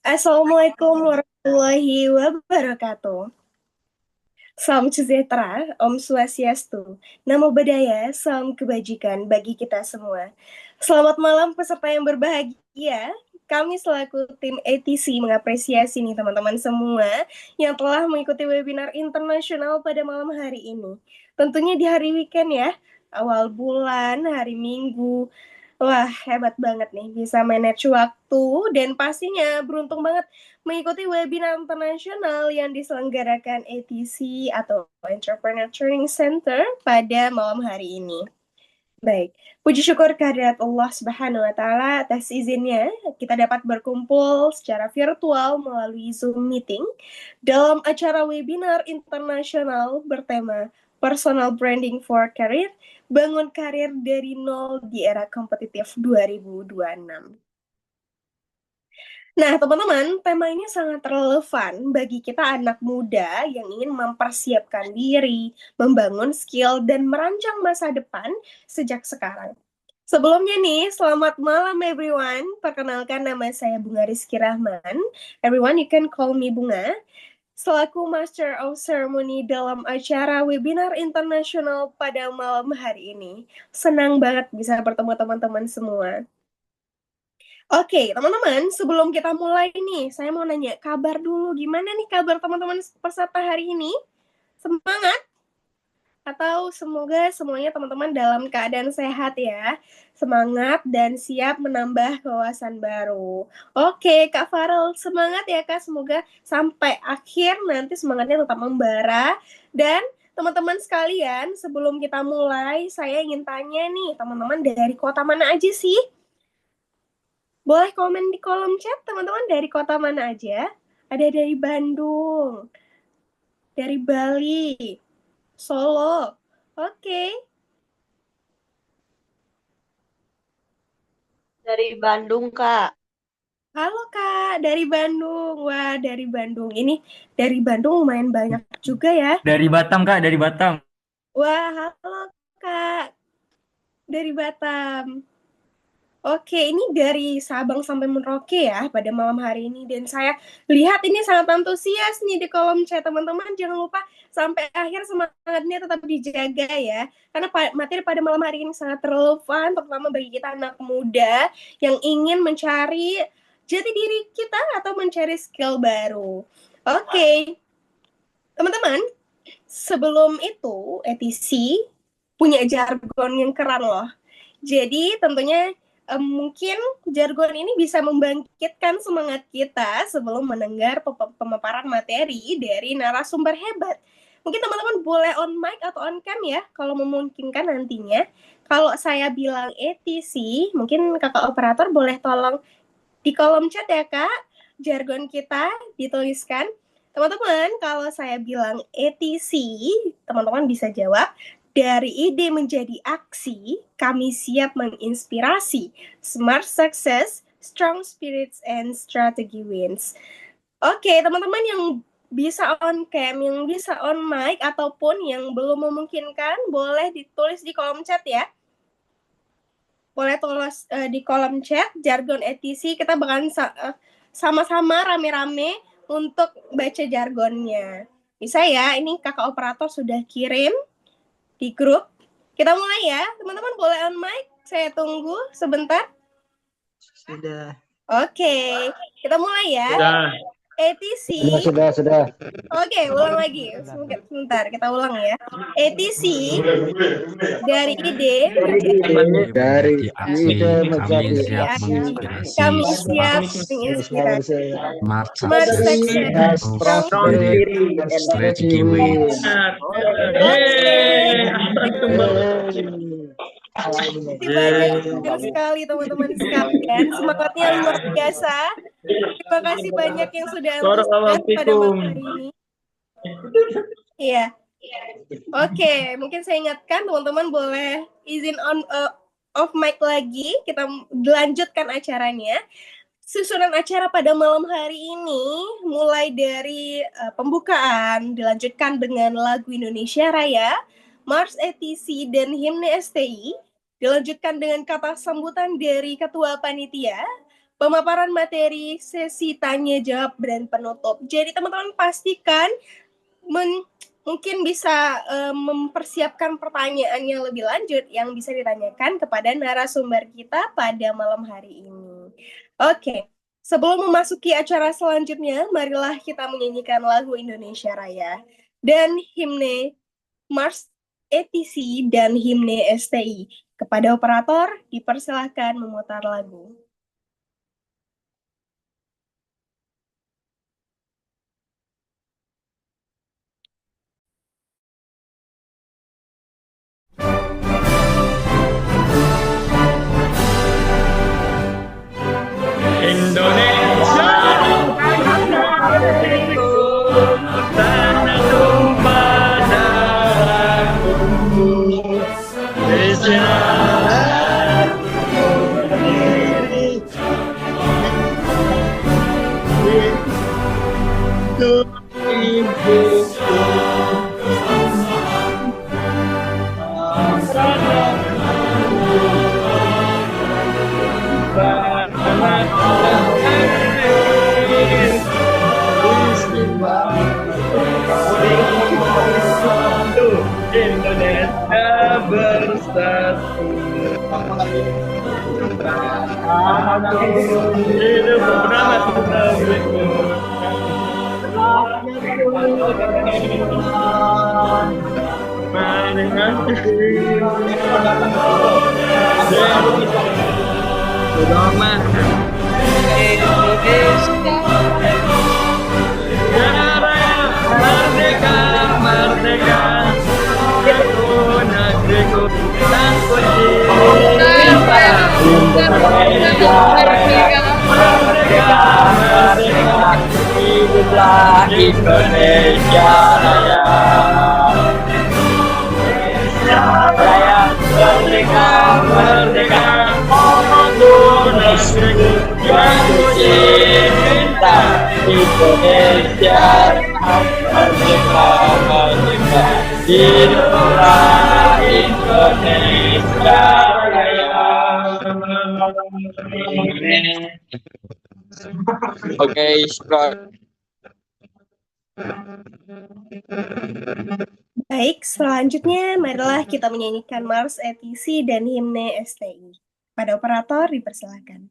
Assalamualaikum warahmatullahi wabarakatuh. Salam sejahtera, Om Swastiastu. Namo Buddhaya, salam kebajikan bagi kita semua. Selamat malam peserta yang berbahagia. Kami selaku tim ATC mengapresiasi nih teman-teman semua yang telah mengikuti webinar internasional pada malam hari ini. Tentunya di hari weekend ya, awal bulan, hari Minggu. Wah, hebat banget nih bisa manage waktu dan pastinya beruntung banget mengikuti webinar internasional yang diselenggarakan ATC atau Entrepreneur Training Center pada malam hari ini. Baik, puji syukur kehadirat Allah Subhanahu wa taala atas izinnya kita dapat berkumpul secara virtual melalui Zoom meeting dalam acara webinar internasional bertema Personal Branding for Career, bangun karir dari nol di era kompetitif 2026. Nah, teman-teman, tema ini sangat relevan bagi kita anak muda yang ingin mempersiapkan diri, membangun skill, dan merancang masa depan sejak sekarang. Sebelumnya nih, selamat malam everyone. Perkenalkan nama saya Bunga Rizky Rahman. Everyone, you can call me Bunga. Selaku Master of Ceremony dalam acara webinar internasional pada malam hari ini. Senang banget bisa bertemu teman-teman semua. Oke, teman-teman, sebelum kita mulai nih, saya mau nanya kabar dulu. Gimana nih kabar teman-teman peserta hari ini? Semangat? Atau semoga semuanya teman-teman dalam keadaan sehat ya. Semangat dan siap menambah wawasan baru. Oke, Kak Farel, semangat ya Kak. Semoga sampai akhir nanti semangatnya tetap membara. Dan teman-teman sekalian, sebelum kita mulai, saya ingin tanya nih, teman-teman dari kota mana aja sih? Boleh komen di kolom chat teman-teman dari kota mana aja? Ada dari Bandung, dari Bali, Solo. Oke. Dari Bandung, Kak. Halo Kak, dari Bandung. Wah, dari Bandung. Ini dari Bandung lumayan banyak juga ya. Dari Batam, Kak, dari Batam. Wah, halo Kak. Dari Batam. Oke, ini dari Sabang sampai Merauke ya pada malam hari ini. Dan saya lihat ini sangat antusias nih di kolom chat teman-teman. Jangan lupa sampai akhir semangatnya tetap dijaga ya. Karena materi pada malam hari ini sangat relevan, terutama bagi kita anak muda yang ingin mencari jati diri kita atau mencari skill baru. Oke, teman-teman, sebelum itu ETC punya jargon yang keren loh. Jadi tentunya mungkin jargon ini bisa membangkitkan semangat kita sebelum mendengar pemaparan materi dari narasumber hebat. Mungkin teman-teman boleh on mic atau on cam ya, kalau memungkinkan nantinya. Kalau saya bilang ETC, mungkin kakak operator boleh tolong di kolom chat ya kak, jargon kita dituliskan. Teman-teman, kalau saya bilang ETC, teman-teman bisa jawab, dari ide menjadi aksi, kami siap menginspirasi. Smart success, strong spirits, and strategy wins. Oke, teman-teman yang bisa on cam, yang bisa on mic, ataupun yang belum memungkinkan, boleh ditulis di kolom chat ya. Boleh tulis di kolom chat, jargon ETC, kita bakalan sama-sama rame-rame untuk baca jargonnya. Bisa ya, ini kakak operator sudah kirim di grup. Kita mulai ya, teman-teman boleh on mic. Saya tunggu sebentar. Sudah. Oke, kita mulai ya. Sudah. ATC. Sudah. Oke, ulang lagi. Sebentar, kita ulang ya. ATC dari ide Dari aksi, ide kami menjadi siap aksi. menginspirasi. kami siap menginspirasi. Smart Smart success, success, strong strong spirit, spirit, and strategy wins. Terima kasih banyak sekali teman-teman sekalian. Semangatnya luar biasa. Terima kasih banyak yang sudah antusias pada malam hari ini. Iya. Oke, mungkin saya ingatkan teman-teman boleh izin on off mic lagi. Kita lanjutkan acaranya. Susunan acara pada malam hari ini mulai dari pembukaan, dilanjutkan dengan lagu Indonesia Raya, Mars ETC, dan himne STI, dilanjutkan dengan kata sambutan dari Ketua Panitia, pemaparan materi sesi tanya jawab dan penutup. Jadi teman-teman pastikan mungkin bisa mempersiapkan pertanyaan yang lebih lanjut yang bisa ditanyakan kepada narasumber kita pada malam hari ini. Oke, sebelum memasuki acara selanjutnya, marilah kita menyanyikan lagu Indonesia Raya dan himne Mars ETC dan himne STI. Kepada operator, dipersilahkan memutar lagu. Indonesia tanah tumpah darahku, bersinar berdiri untuk ibuku. Indonesia bersatu, hidup bersama Merdeka, merdeka, negeriku tanpa cinta. Merdeka, merdeka, hiduplah Indonesia Raya. Indonesia Raya, merdeka, merdeka, untuk negeriku yang ku cinta. Indonesia merdeka, merdeka, hiduplah Indonesia Raya. Oke, Scott. Baik, selanjutnya marilah kita menyanyikan Mars ETC dan himne STI. Pada operator, dipersilakan.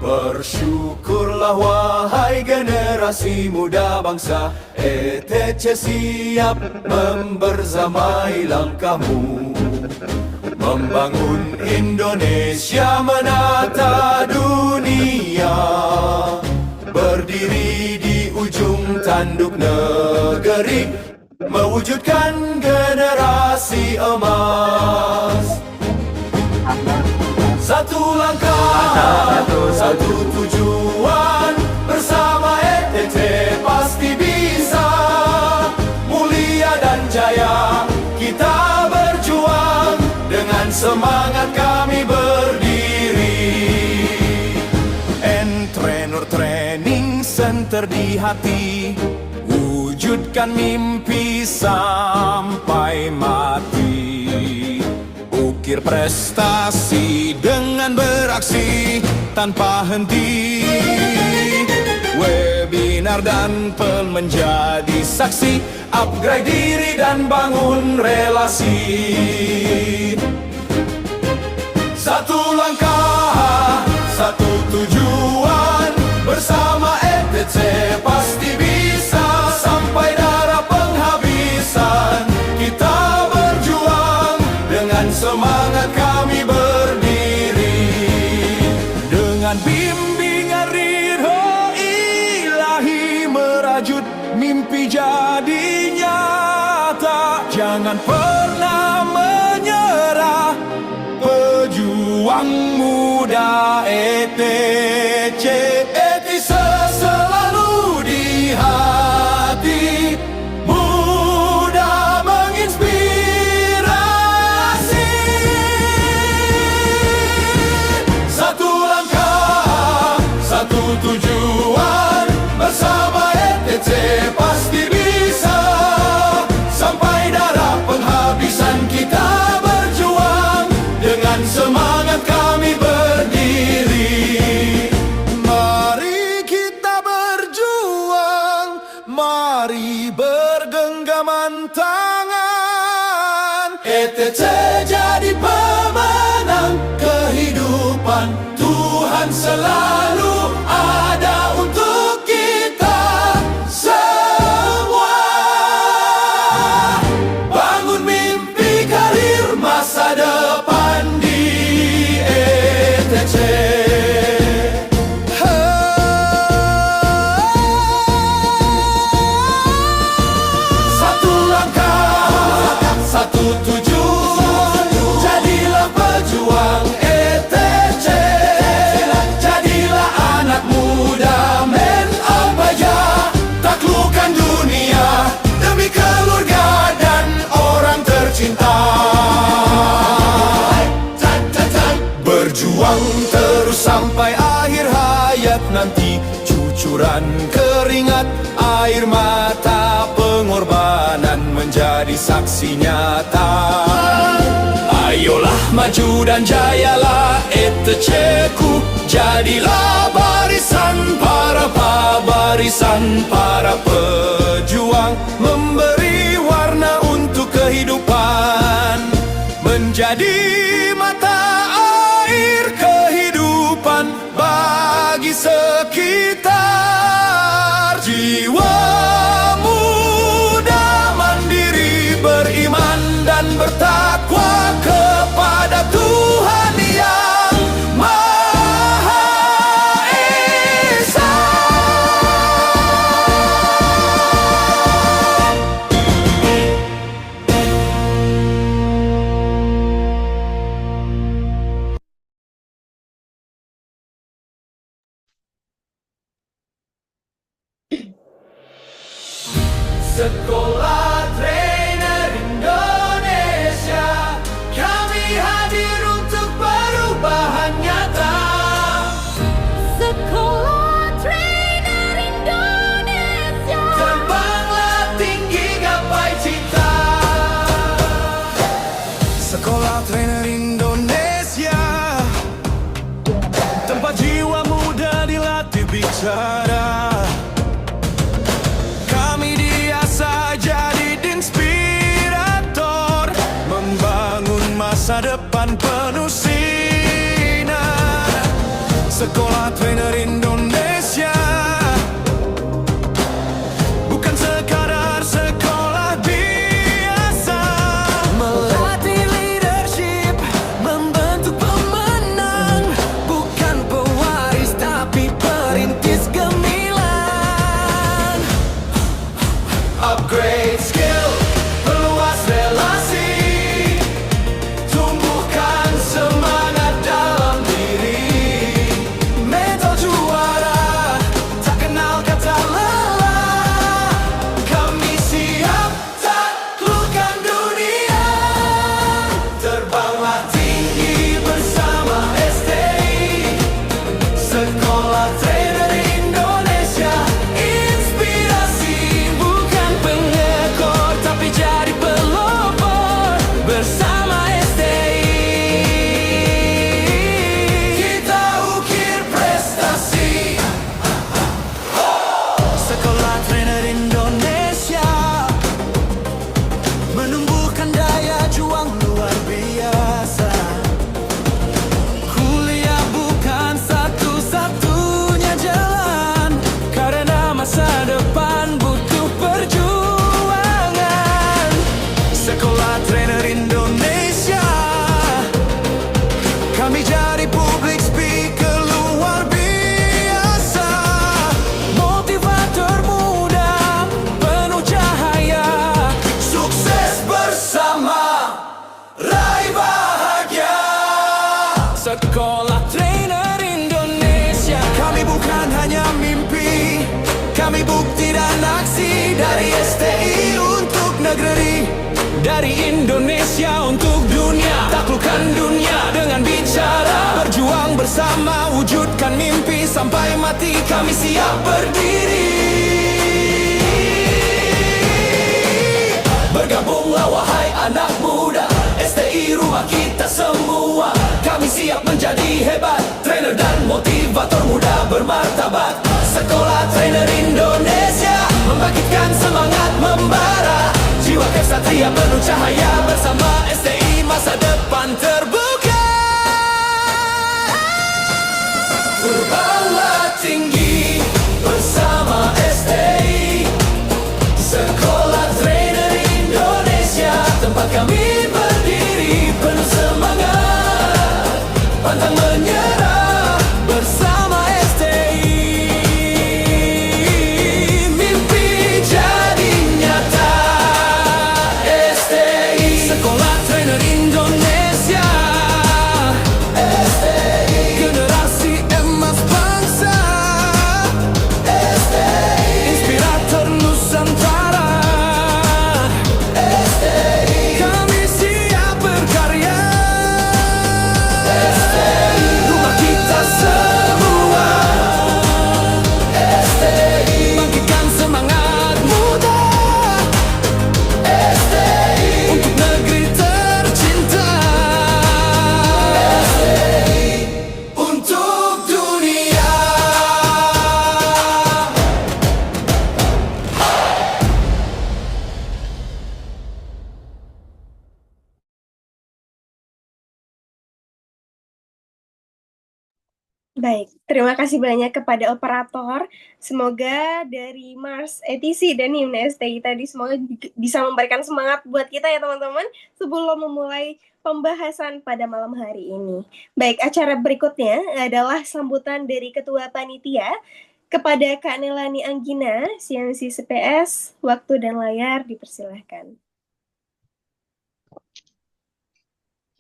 Bersyukurlah wahai generasi muda bangsa, ETC siap membersamai langkahmu, membangun Indonesia menata dunia, berdiri di ujung tanduk negeri, mewujudkan generasi emas. Satu langkah, satu tujuan, bersama ETC pasti bisa. Mulia dan jaya kita berjuang, dengan semangat kami berdiri. Entrepreneur Training Center di hati, wujudkan mimpi sampai mati. Ukir prestasi dengan beraksi tanpa henti. Webinar dan menjadi saksi, upgrade diri dan bangun relasi. Satu langkah, satu tujuan, bersama ETC pasti bisa. Sampai darah penghabisan, kita berjuang, dengan semangat kami berdiri. Dengan bimbingan ridho ilahi, merajut mimpi jadi nyata. Jangan pernah menyerah, pejuang muda ETC. ETC selalu di hati, muda menginspirasi. dengan semangat kami berdiri. Mari kita berjuang, mari bergenggaman tangan. ETC jadi pemenang kehidupan, Tuhan selalu ada untuk kita semua. Bangun mimpi karir masa depan di ETC. Satu langkah, satu tujuan, jadilah pejuang ETC. Jadilah anak muda men abaya, taklukkan dunia demi keluarga dan orang tercinta. Berjuang terus sampai akhir hayat nanti, cucuran keringat, air mata, pengorbanan menjadi saksi nyata. Ayolah maju dan jayalah ETC-ku, jadilah barisan para pejuang, memberi warna untuk kehidupan, menjadi mata air kehidupan bagi sekitar. Jiwa muda mandiri, beriman dan bertakwa kepada Tuhan yang Maha Esa. Sekolah Trainer Indonesia, kami hadir untuk perubahan nyata. Sekolah Trainer Indonesia, Terbanglah tinggi gapai cita. Sekolah Trainer Indonesia, tempat jiwa muda dilatih bicara. Kami diasah jadi inspirator, membangun masa depan penuh sinar. Sekolah Trainer Indonesia bukan sekadar sekolah biasa, melatih leadership, membentuk pemenang, bukan pewaris tapi perintis gemilang. Upgrade skill, perluas relasi, tumbuhkan semangat dalam diri. Mental juara, tak kenal kata lelah. Kami siap taklukkan dunia. Terbanglah tinggi bersama STI. Sekolah Trainer Indonesia, inspirasi bukan pengekor tapi jadi pelopor bersama STI. Kita ukir prestasi. Sekolah Trainer Indonesia menumbuhkan daya juang luar biasa. Kuliah bukan satu-satunya jalan, karena masa depan butuh perjuangan. Sekolah Trainer Indonesia, kami jadi public speaker luar biasa, motivator muda penuh cahaya, sukses bersama, raih bahagia. Sekolah Trainer Indonesia, kami bukan hanya mimpi, kami bukti dan aksi. Dari STI untuk negeri, dari Indonesia untuk dunia. Taklukkan dunia dengan bicara, berjuang bersama, wujudkan mimpi sampai mati. Kami siap berdiri. Bergabunglah wahai anak muda, STI rumah kita semua. Kami siap menjadi hebat, trainer dan motivator muda bermartabat. Sekolah Trainer Indonesia membangkitkan semangat membara. Jiwa kesatria penuh cahaya, bersama STI masa depan terbuka. Terbanglah tinggi bersama STI, Sekolah Trainer Indonesia, tempat kami berdiri penuh semangat, pantang menyerah bersama STI. Mimpi jadi nyata, STI, Sekolah Trainer Indonesia, STI, generasi emas bangsa, STI, inspirator Nusantara, STI, kami siap berkarya, STI, rumah kita semua, STI, bangkitkan semangat muda, STI, untuk negeri tercinta, STI, untuk dunia. Baik, terima kasih banyak kepada operator. Semoga dari Mars ETC dan Himne STI tadi semoga bisa memberikan semangat buat kita ya teman-teman sebelum memulai pembahasan pada malam hari ini. Baik, acara berikutnya adalah sambutan dari Ketua Panitia kepada Kak Nelani Anggina, CMC CPS. Waktu dan layar dipersilahkan.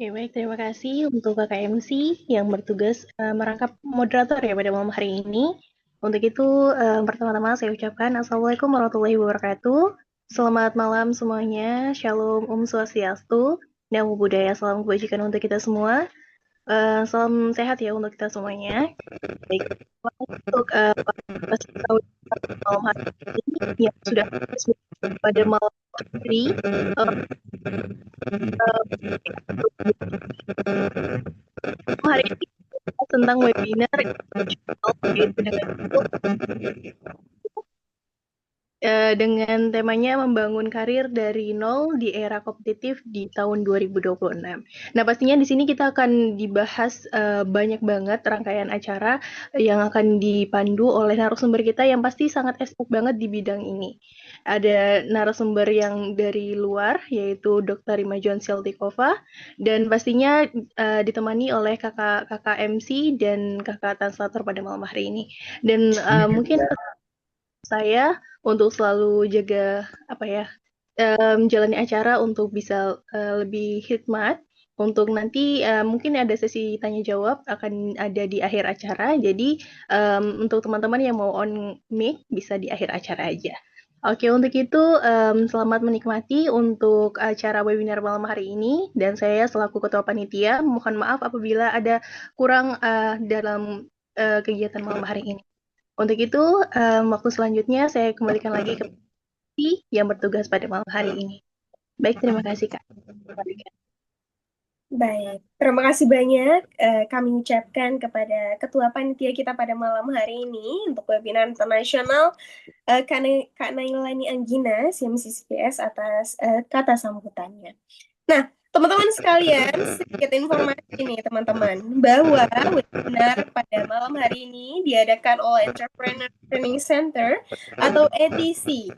Oke, baik. Terima kasih untuk Kakak MC yang bertugas merangkap moderator ya pada malam hari ini. Untuk itu, pertama-tama saya ucapkan Assalamualaikum warahmatullahi wabarakatuh. Selamat malam semuanya. Shalom, Swastiastu. Namo Buddhaya, salam kebajikan untuk kita semua. Salam sehat ya untuk kita semuanya. Baik, untuk malam hari ini yang sudah pada malam hari hari ini tentang webinar yaitu dengan temanya membangun karir dari nol di era kompetitif di tahun 2026. Nah, pastinya di sini kita akan dibahas banyak banget rangkaian acara yang akan dipandu oleh narasumber kita yang pasti sangat expert banget di bidang ini. Ada narasumber yang dari luar, yaitu Dr. Rima John Siltikova, dan pastinya ditemani oleh kakak MC dan kakak translator pada malam hari ini. Dan mungkin saya untuk selalu jaga menjalani acara untuk bisa lebih hikmat. Untuk nanti mungkin ada sesi tanya jawab akan ada di akhir acara. Jadi untuk teman-teman yang mau on mic bisa di akhir acara aja. Oke, untuk itu selamat menikmati untuk acara webinar malam hari ini, dan saya selaku Ketua Panitia mohon maaf apabila ada kurang dalam kegiatan malam hari ini. Untuk itu waktu selanjutnya saya kembalikan lagi ke yang bertugas pada malam hari ini. Baik, terima kasih Kak. Baik, terima kasih banyak kami ucapkan kepada Ketua Panitia kita pada malam hari ini untuk webinar internasional Kak Nailani Anggina, CMC CPS atas kata sambutannya. Nah, teman-teman sekalian, sedikit informasi nih teman-teman, bahwa webinar pada malam hari ini diadakan oleh Entrepreneur Training Center atau ETC.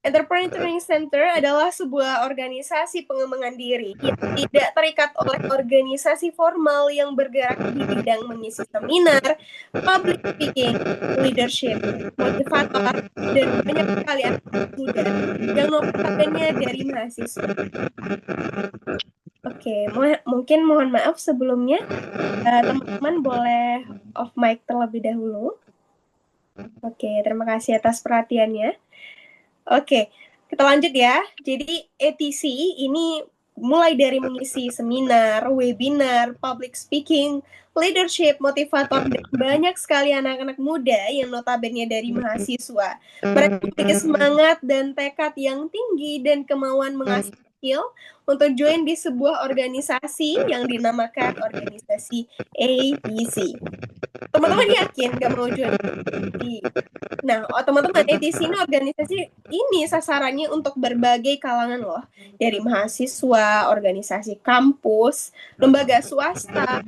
Entrepreneur Training Center adalah sebuah organisasi pengembangan diri yang tidak terikat oleh organisasi formal yang bergerak di bidang mengisi seminar, public speaking, leadership, motivator, dan banyak sekali anak muda yang notabene dari mahasiswa. Oke, mungkin mohon maaf sebelumnya, teman-teman boleh off mic terlebih dahulu. Oke, terima kasih atas perhatiannya. Oke, kita lanjut ya. Jadi ETC ini mulai dari mengisi seminar, webinar, public speaking, leadership, motivator, dan banyak sekali anak-anak muda yang notabene dari mahasiswa. Mereka memiliki semangat dan tekad yang tinggi dan kemauan menghasilkan skill untuk join di sebuah organisasi yang dinamakan organisasi ATC. Teman-teman yakin gak mau join ATC? Nah, teman-teman, ATC ini organisasi ini sasarannya untuk berbagai kalangan loh. Dari mahasiswa, organisasi kampus, lembaga swasta,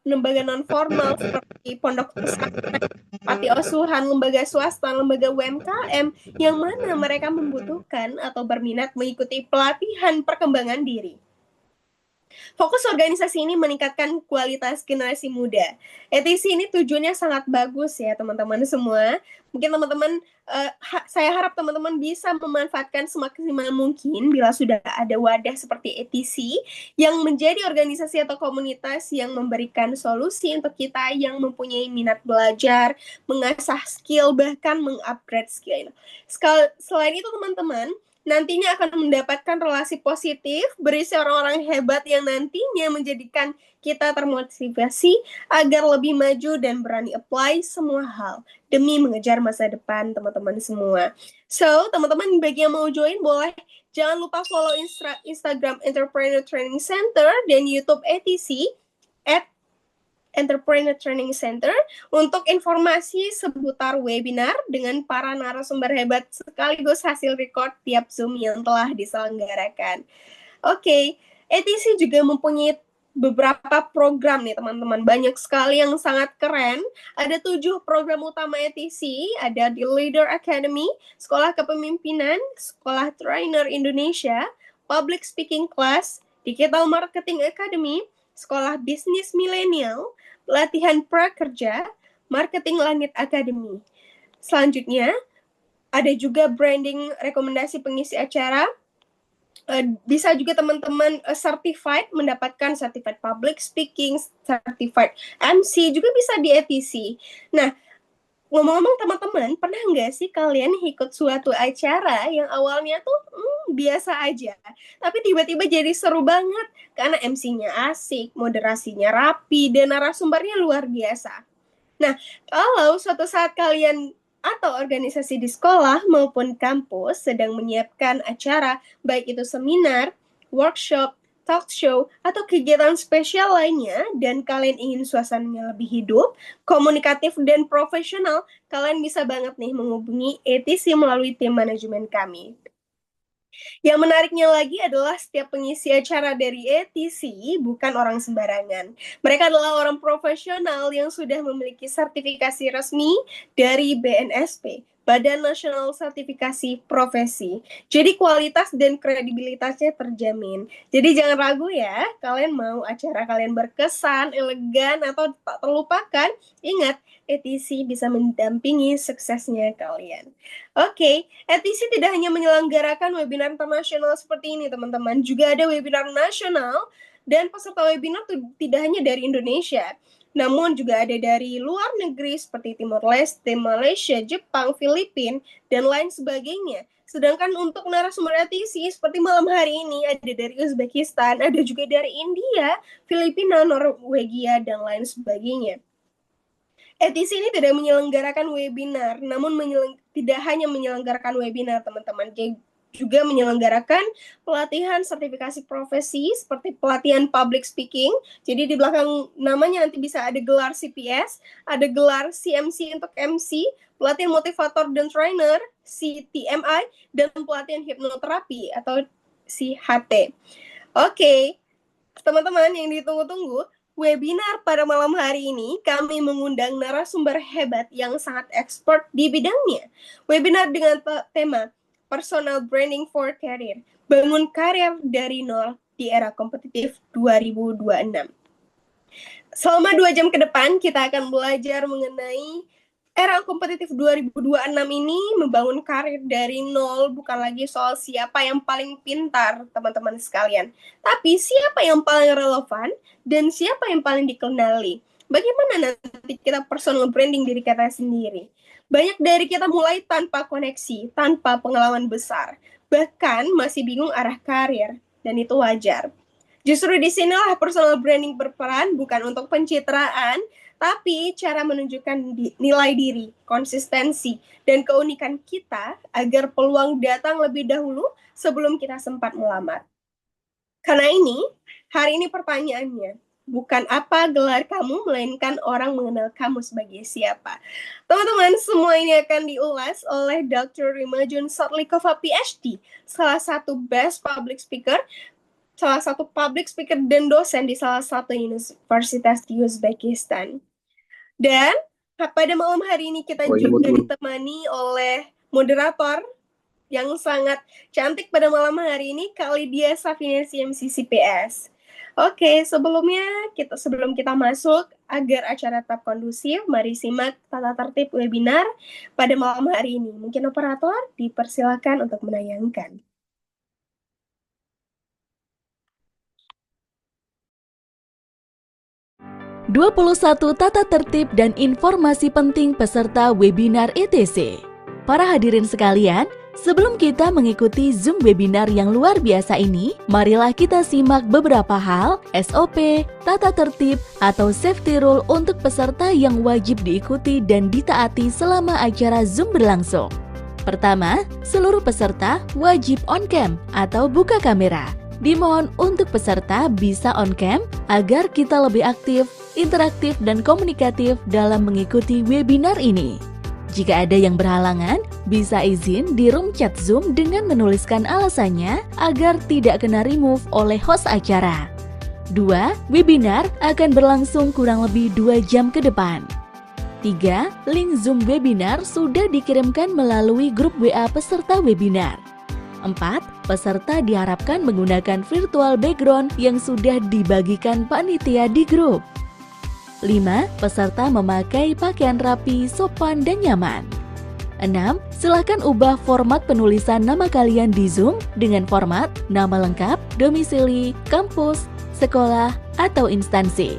lembaga non-formal seperti pondok pesantren, panti asuhan, lembaga swasta, lembaga UMKM, yang mana mereka membutuhkan atau berminat mengikuti pelatihan perkembangan diri. Fokus organisasi ini meningkatkan kualitas generasi muda. ETC ini tujuannya sangat bagus ya teman-teman semua. Mungkin teman-teman, saya harap teman-teman bisa memanfaatkan semaksimal mungkin bila sudah ada wadah seperti ETC yang menjadi organisasi atau komunitas yang memberikan solusi untuk kita yang mempunyai minat belajar, mengasah skill, bahkan mengupgrade skill. Selain itu teman-teman, nantinya akan mendapatkan relasi positif berisi orang-orang hebat yang nantinya menjadikan kita termotivasi agar lebih maju dan berani apply semua hal demi mengejar masa depan teman-teman semua. So, teman-teman bagi yang mau join boleh jangan lupa follow Instagram Entrepreneur Training Center dan YouTube ETC @Entrepreneur Training Center untuk informasi seputar webinar dengan para narasumber hebat sekaligus hasil record tiap Zoom yang telah diselenggarakan. Oke, ETC juga mempunyai beberapa program nih teman-teman, banyak sekali yang sangat keren. Ada 7 program utama ETC, ada di Leader Academy, Sekolah Kepemimpinan, Sekolah Trainer Indonesia, Public Speaking Class, Digital Marketing Academy, Sekolah Bisnis Milenial, Pelatihan Prakerja, Marketing Langit Academy. Selanjutnya, ada juga branding rekomendasi pengisi acara. Bisa juga teman-teman certified, mendapatkan certified public speaking, certified MC, juga bisa di ETC. Nah, ngomong-ngomong teman-teman, pernah nggak sih kalian ikut suatu acara yang awalnya tuh biasa aja, tapi tiba-tiba jadi seru banget karena MC-nya asik, moderasinya rapi, dan narasumbernya luar biasa. Nah, kalau suatu saat kalian atau organisasi di sekolah maupun kampus sedang menyiapkan acara, baik itu seminar, workshop, talk show, atau kegiatan spesial lainnya, dan kalian ingin suasananya lebih hidup, komunikatif, dan profesional, kalian bisa banget nih menghubungi ETC melalui tim manajemen kami. Yang menariknya lagi adalah setiap pengisi acara dari ETC bukan orang sembarangan. Mereka adalah orang profesional yang sudah memiliki sertifikasi resmi dari BNSP, Badan Nasional Sertifikasi Profesi. Jadi kualitas dan kredibilitasnya terjamin. Jadi jangan ragu ya, kalian mau acara kalian berkesan, elegan, atau tak terlupakan, ingat, ETC bisa mendampingi suksesnya kalian. Oke, ETC tidak hanya menyelenggarakan webinar internasional seperti ini teman-teman, juga ada webinar nasional, dan peserta webinar tidak hanya dari Indonesia, namun juga ada dari luar negeri seperti Timor Leste, Malaysia, Jepang, Filipina, dan lain sebagainya. Sedangkan untuk narasumber ETC seperti malam hari ini ada dari Uzbekistan, ada juga dari India, Filipina, Norwegia, dan lain sebagainya. ETC ini tidak menyelenggarakan webinar, namun tidak hanya menyelenggarakan webinar teman-teman, juga menyelenggarakan pelatihan sertifikasi profesi seperti pelatihan public speaking. Jadi di belakang namanya nanti bisa ada gelar CPS, ada gelar CMC untuk MC, pelatihan motivator dan trainer, CTMI, dan pelatihan hipnoterapi atau CHT. Oke, teman-teman yang ditunggu-tunggu, webinar pada malam hari ini kami mengundang narasumber hebat yang sangat expert di bidangnya. Webinar dengan tema Personal Branding for Career, bangun karir dari nol di era kompetitif 2026. Selama 2 jam ke depan, kita akan belajar mengenai era kompetitif 2026 ini, membangun karir dari nol, bukan lagi soal siapa yang paling pintar, teman-teman sekalian. Tapi siapa yang paling relevan dan siapa yang paling dikenali. Bagaimana nanti kita personal branding diri kita sendiri. Banyak dari kita mulai tanpa koneksi, tanpa pengalaman besar, bahkan masih bingung arah karir, dan itu wajar. Justru disinilah personal branding berperan, bukan untuk pencitraan, tapi cara menunjukkan nilai diri, konsistensi, dan keunikan kita agar peluang datang lebih dahulu sebelum kita sempat melamar. Karena ini, hari ini pertanyaannya, bukan apa gelar kamu, melainkan orang mengenal kamu sebagai siapa. Teman-teman, semua ini akan diulas oleh Dr. Rimajun Sotlikova PhD, salah satu public speaker dan dosen di salah satu universitas di Uzbekistan. Dan pada malam hari ini kita juga ditemani oleh moderator yang sangat cantik pada malam hari ini, Kak Lydia Safina CMC CPS. Oke, sebelum kita masuk, agar acara tetap kondusif, mari simak tata tertib webinar pada malam hari ini. Mungkin operator dipersilakan untuk menayangkan. 21 tata tertib dan informasi penting peserta webinar ETC. Para hadirin sekalian, sebelum kita mengikuti Zoom webinar yang luar biasa ini, marilah kita simak beberapa hal, SOP, tata tertib, atau safety rule untuk peserta yang wajib diikuti dan ditaati selama acara Zoom berlangsung. Pertama, seluruh peserta wajib on cam atau buka kamera. Dimohon untuk peserta bisa on cam agar kita lebih aktif, interaktif, dan komunikatif dalam mengikuti webinar ini. Jika ada yang berhalangan, bisa izin di room chat Zoom dengan menuliskan alasannya agar tidak kena remove oleh host acara. 2. Webinar akan berlangsung kurang lebih 2 jam ke depan. 3. Link Zoom webinar sudah dikirimkan melalui grup WA peserta webinar. 4. Peserta diharapkan menggunakan virtual background yang sudah dibagikan panitia di grup. 5. Peserta memakai pakaian rapi, sopan, dan nyaman. 6. Silakan ubah format penulisan nama kalian di Zoom dengan format nama lengkap, domisili, kampus, sekolah, atau instansi.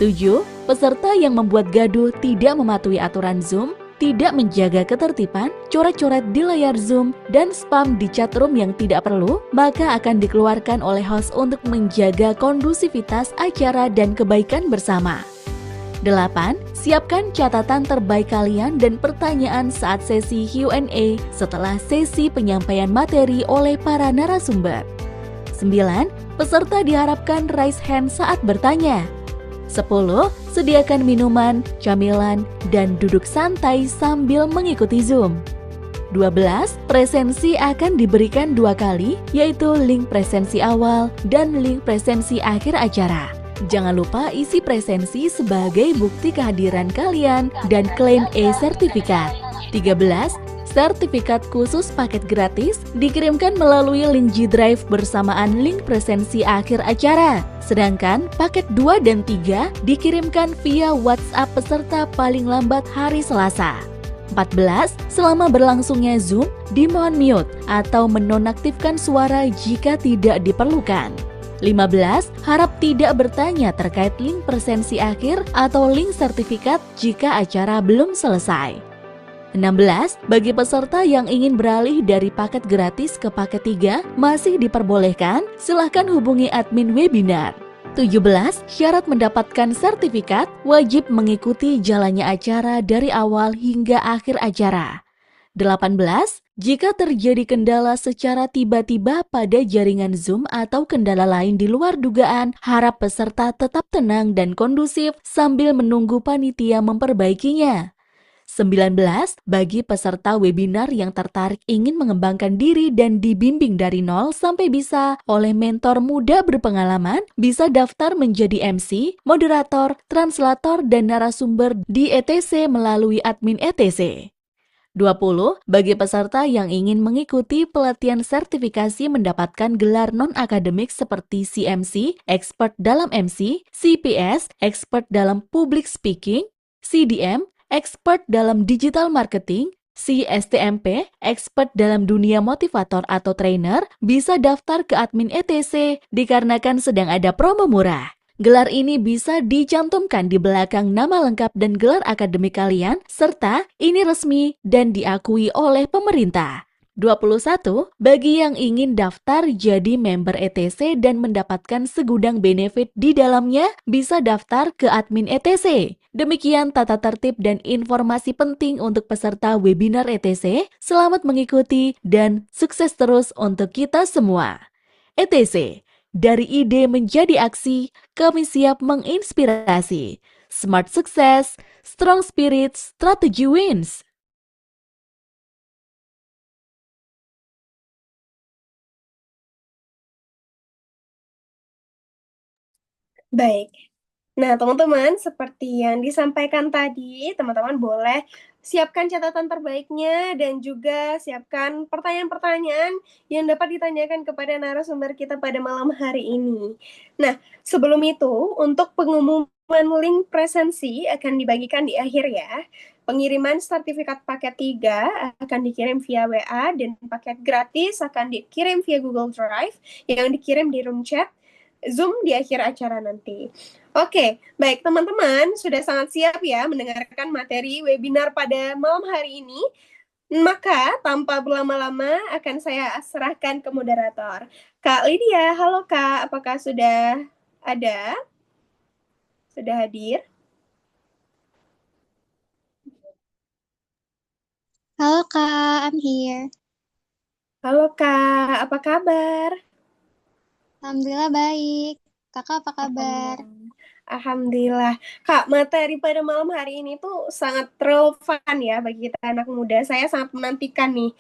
7. Peserta yang membuat gaduh tidak mematuhi aturan Zoom, tidak menjaga ketertiban, coret-coret di layar Zoom, dan spam di chat room yang tidak perlu, maka akan dikeluarkan oleh host untuk menjaga kondusivitas acara dan kebaikan bersama. 8. Siapkan catatan terbaik kalian dan pertanyaan saat sesi Q&A setelah sesi penyampaian materi oleh para narasumber. 9. Peserta diharapkan raise hand saat bertanya. 10. Sediakan minuman, camilan, dan duduk santai sambil mengikuti Zoom. 12. Presensi akan diberikan 2 kali, yaitu link presensi awal dan link presensi akhir acara. Jangan lupa isi presensi sebagai bukti kehadiran kalian dan klaim e-sertifikat. 13. Sertifikat khusus paket gratis dikirimkan melalui link G-Drive bersamaan link presensi akhir acara. Sedangkan paket 2 dan 3 dikirimkan via WhatsApp peserta paling lambat hari Selasa. 14. Selama berlangsungnya Zoom, dimohon mute atau menonaktifkan suara jika tidak diperlukan. 15. Harap tidak bertanya terkait link presensi akhir atau link sertifikat jika acara belum selesai. 16. Bagi peserta yang ingin beralih dari paket gratis ke paket 3 masih diperbolehkan, silahkan hubungi admin webinar. 17. Syarat mendapatkan sertifikat wajib mengikuti jalannya acara dari awal hingga akhir acara. 18. Jika terjadi kendala secara tiba-tiba pada jaringan Zoom atau kendala lain di luar dugaan, harap peserta tetap tenang dan kondusif sambil menunggu panitia memperbaikinya. 19. Bagi peserta webinar yang tertarik ingin mengembangkan diri dan dibimbing dari nol sampai bisa oleh mentor muda berpengalaman, bisa daftar menjadi MC, moderator, translator, dan narasumber di ETC melalui admin ETC. 20. Bagi peserta yang ingin mengikuti pelatihan sertifikasi mendapatkan gelar non-akademik seperti CMC, expert dalam MC, CPS, expert dalam public speaking, CDM, expert dalam digital marketing, CSTMP, expert dalam dunia motivator atau trainer, bisa daftar ke admin ETC dikarenakan sedang ada promo murah. Gelar ini bisa dicantumkan di belakang nama lengkap dan gelar akademik kalian, serta ini resmi dan diakui oleh pemerintah. 21. Bagi yang ingin daftar jadi member ETC dan mendapatkan segudang benefit di dalamnya, bisa daftar ke admin ETC. Demikian tata tertib dan informasi penting untuk peserta webinar ETC. Selamat mengikuti dan sukses terus untuk kita semua. ETC, dari ide menjadi aksi, kami siap menginspirasi. Smart Success, Strong Spirit, Strategy Wins. Baik. Nah, teman-teman, seperti yang disampaikan tadi, teman-teman boleh siapkan catatan terbaiknya dan juga siapkan pertanyaan-pertanyaan yang dapat ditanyakan kepada narasumber kita pada malam hari ini. Nah, sebelum itu, untuk pengumuman link presensi akan dibagikan di akhir ya. Pengiriman sertifikat paket 3 akan dikirim via WA dan paket gratis akan dikirim via Google Drive yang dikirim di room chat Zoom di akhir acara nanti. Oke, baik teman-teman, sudah sangat siap ya mendengarkan materi webinar pada malam hari ini. Maka, tanpa berlama-lama, akan saya serahkan ke moderator. Kak Lydia, halo Kak, apakah sudah ada? Sudah hadir? Halo Kak, I'm here. Halo Kak, apa kabar? Alhamdulillah baik. Kakak apa kabar? Alhamdulillah. Kak, materi pada malam hari ini tuh sangat relevan ya bagi kita anak muda. Saya sangat menantikan nih.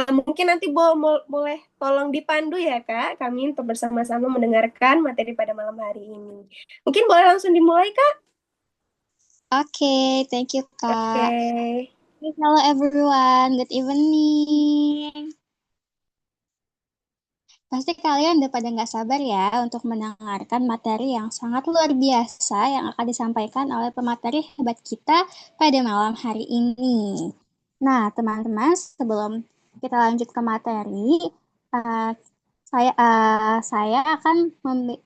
Mungkin nanti boleh tolong dipandu ya Kak, kami untuk bersama-sama mendengarkan materi pada malam hari ini. Mungkin boleh langsung dimulai Kak? Oke, thank you Kak. Oke. Hello everyone, good evening. Pasti kalian udah pada nggak sabar ya untuk mendengarkan materi yang sangat luar biasa yang akan disampaikan oleh pemateri hebat kita pada malam hari ini. Nah, teman-teman, sebelum kita lanjut ke materi, uh, saya akan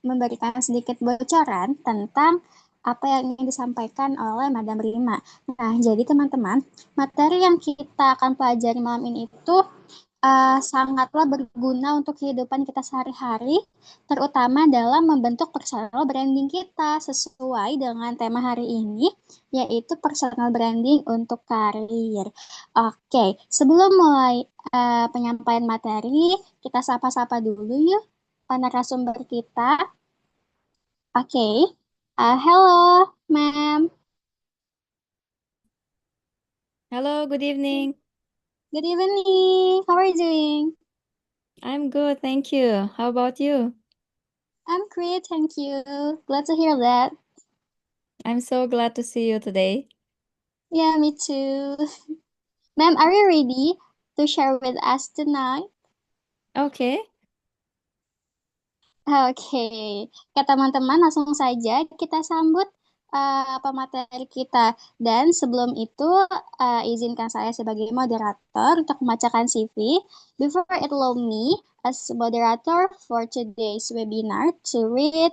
memberikan sedikit bocoran tentang apa yang ingin disampaikan oleh Madam Rima. Nah, jadi teman-teman, materi yang kita akan pelajari malam ini itu sangatlah berguna untuk kehidupan kita sehari-hari, terutama dalam membentuk personal branding kita sesuai dengan tema hari ini, yaitu personal branding untuk karir. Oke, sebelum mulai penyampaian materi, kita sapa-sapa dulu yuk narasumber kita. Oke, hello, ma'am. Hello, good evening. Good evening. How are you doing? I'm good, thank you. How about you? I'm great, thank you. Glad to hear that. I'm so glad to see you today. Yeah, me too. Ma'am, are you ready to share with us tonight? Okay. Oke, ke teman-teman langsung saja kita sambut pemateri kita. Dan sebelum itu, izinkan saya sebagai moderator untuk membacakan CV. Before it, allow me as moderator for today's webinar to read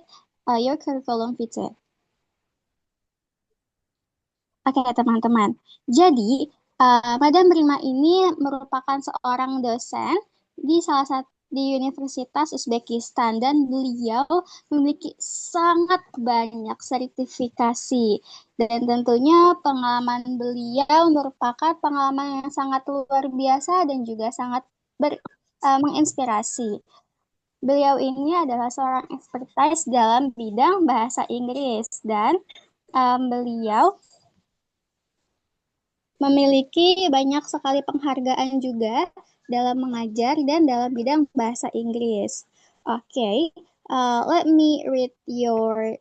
your curriculum vitae. Oke, teman-teman. Jadi, Madam Rima ini merupakan seorang dosen di salah satu di Universitas Uzbekistan dan beliau memiliki sangat banyak sertifikasi dan tentunya pengalaman beliau merupakan pengalaman yang sangat luar biasa dan juga sangat menginspirasi. Beliau ini adalah seorang expertise dalam bidang bahasa Inggris dan beliau memiliki banyak sekali penghargaan juga dalam mengajar dan dalam bidang bahasa Inggris. Okay, let me read your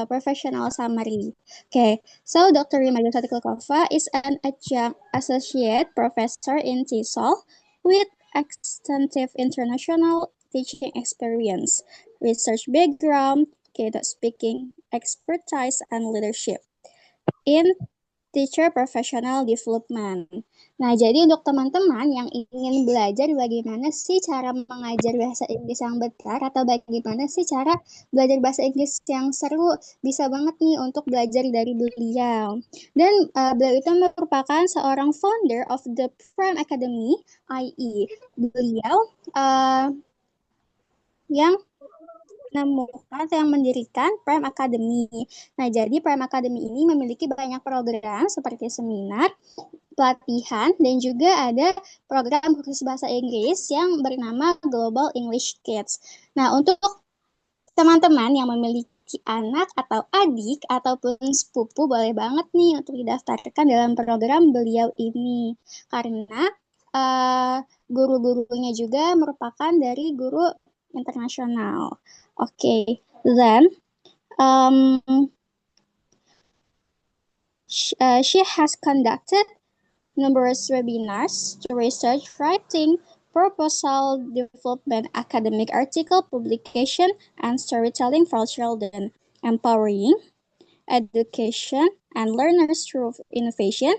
professional summary. Okay, so Dr. Rima Yusatikulkova is an adjunct associate professor in TESOL with extensive international teaching experience, research background, keynote speaking expertise, and leadership. In Teacher Professional Development. Nah, jadi untuk teman-teman yang ingin belajar bagaimana sih cara mengajar bahasa Inggris yang benar atau bagaimana sih cara belajar bahasa Inggris yang seru, bisa banget nih untuk belajar dari beliau. Dan beliau itu merupakan seorang founder of the Prime Academy, i.e. beliau yang menemukan yang mendirikan Prime Academy. Nah, jadi Prime Academy ini memiliki banyak program seperti seminar, pelatihan, dan juga ada program khusus bahasa Inggris yang bernama Global English Kids. Nah, untuk teman-teman yang memiliki anak atau adik ataupun sepupu, boleh banget nih untuk didaftarkan dalam program beliau ini. Karena guru-gurunya juga merupakan dari guru internasional. Okay, then she has conducted numerous webinars to research writing, proposal development, academic article publication, and storytelling for children, empowering education and learners through innovation,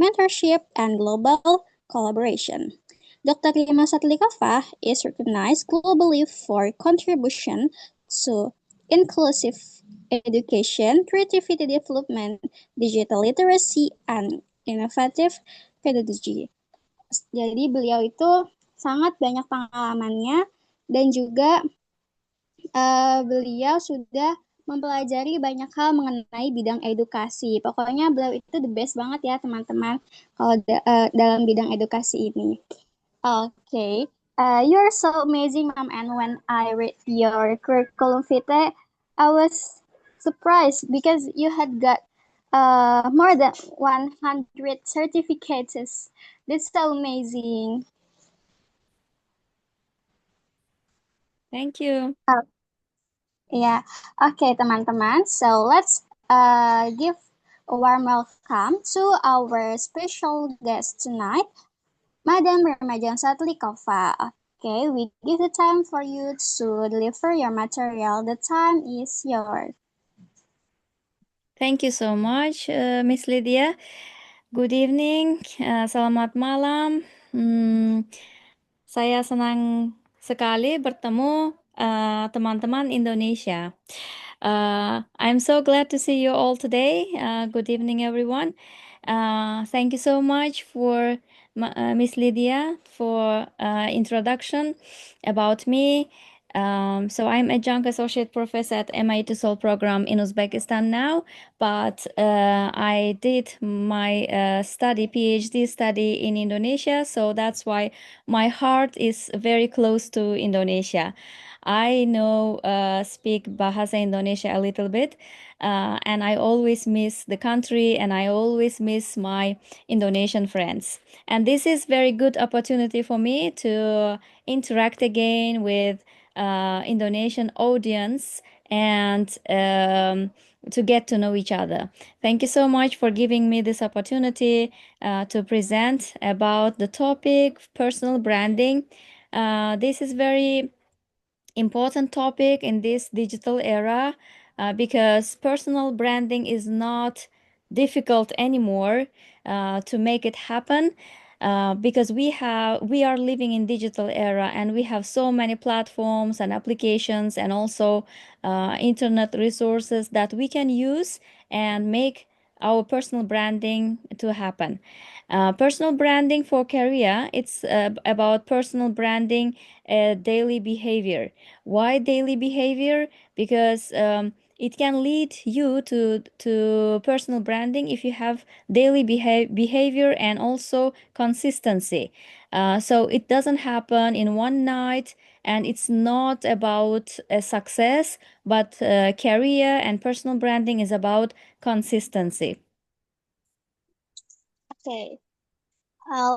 mentorship, and global collaboration. Dr. Rima Satlikova is recognized globally for contribution to inclusive education, creativity development, digital literacy, and innovative pedagogy. Jadi beliau itu sangat banyak pengalamannya dan juga beliau sudah mempelajari banyak hal mengenai bidang edukasi. Pokoknya beliau itu the best banget ya teman-teman kalau dalam bidang edukasi ini. Okay, you're so amazing, Mom. And when I read your curriculum vitae, I was surprised because you had got more than 100 certificates. That's so amazing. Thank you. Yeah. Okay, teman-teman. So let's give a warm welcome to our special guest tonight, Madam Remajan Satlikova. Okay, we give the time for you to deliver your material. The time is yours. Thank you so much, Miss Lydia. Good evening, selamat malam. Saya senang sekali bertemu teman-teman Indonesia. I'm so glad to see you all today. Good evening, everyone. Thank you so much for Miss Lydia for introduction about me. So I'm adjunct associate professor at MIT Seoul program in Uzbekistan now, but I did my PhD study in Indonesia, so that's why my heart is very close to Indonesia. I know speak Bahasa Indonesia a little bit, and I always miss the country and I always miss my Indonesian friends. And this is very good opportunity for me to interact again with Indonesian audience and to get to know each other. Thank you so much for giving me this opportunity to present about the topic personal branding. This is very important topic in this digital era because personal branding is not difficult anymore to make it happen because we are living in digital era and we have so many platforms and applications and also internet resources that we can use and make our personal branding to happen. Personal branding for career, it's about personal branding daily behavior. Why daily behavior? Because it can lead you to personal branding if you have daily behavior and also consistency. So it doesn't happen in one night and it's not about a success, but career and personal branding is about consistency. Okay.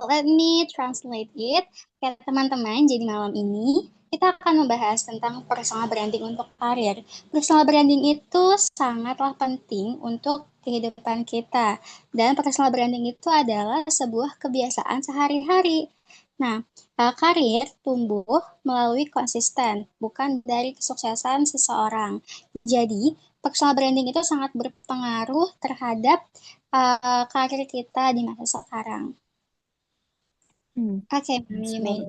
Let me translate it. Oke, teman-teman, jadi malam ini kita akan membahas tentang personal branding untuk karir. Personal branding itu sangatlah penting untuk kehidupan kita. Dan personal branding itu adalah sebuah kebiasaan sehari-hari. Nah, karir tumbuh melalui konsisten, bukan dari kesuksesan seseorang. Jadi, personal branding itu sangat berpengaruh terhadap karir kita di masa sekarang. Oke, Mami, you may.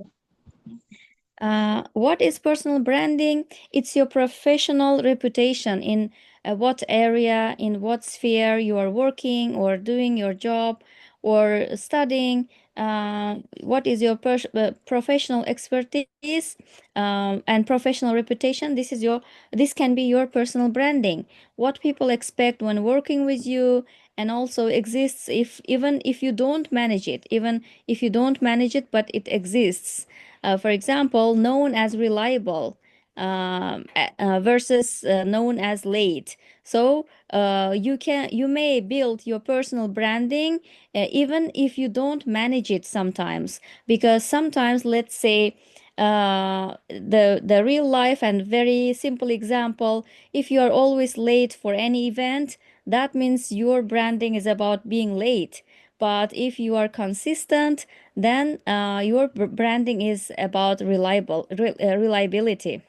What is personal branding? It's your professional reputation in what area, in what sphere you are working or doing your job or studying. What is your professional expertise and professional reputation? This can be your personal branding. What people expect when working with you, and also exists even if you don't manage it, but it exists. For example, known as reliable versus known as late. So you may build your personal branding even if you don't manage it sometimes, because sometimes, let's say, the real life and very simple example, if you are always late for any event, that means your branding is about being late. But if you are consistent, then your branding is about reliability.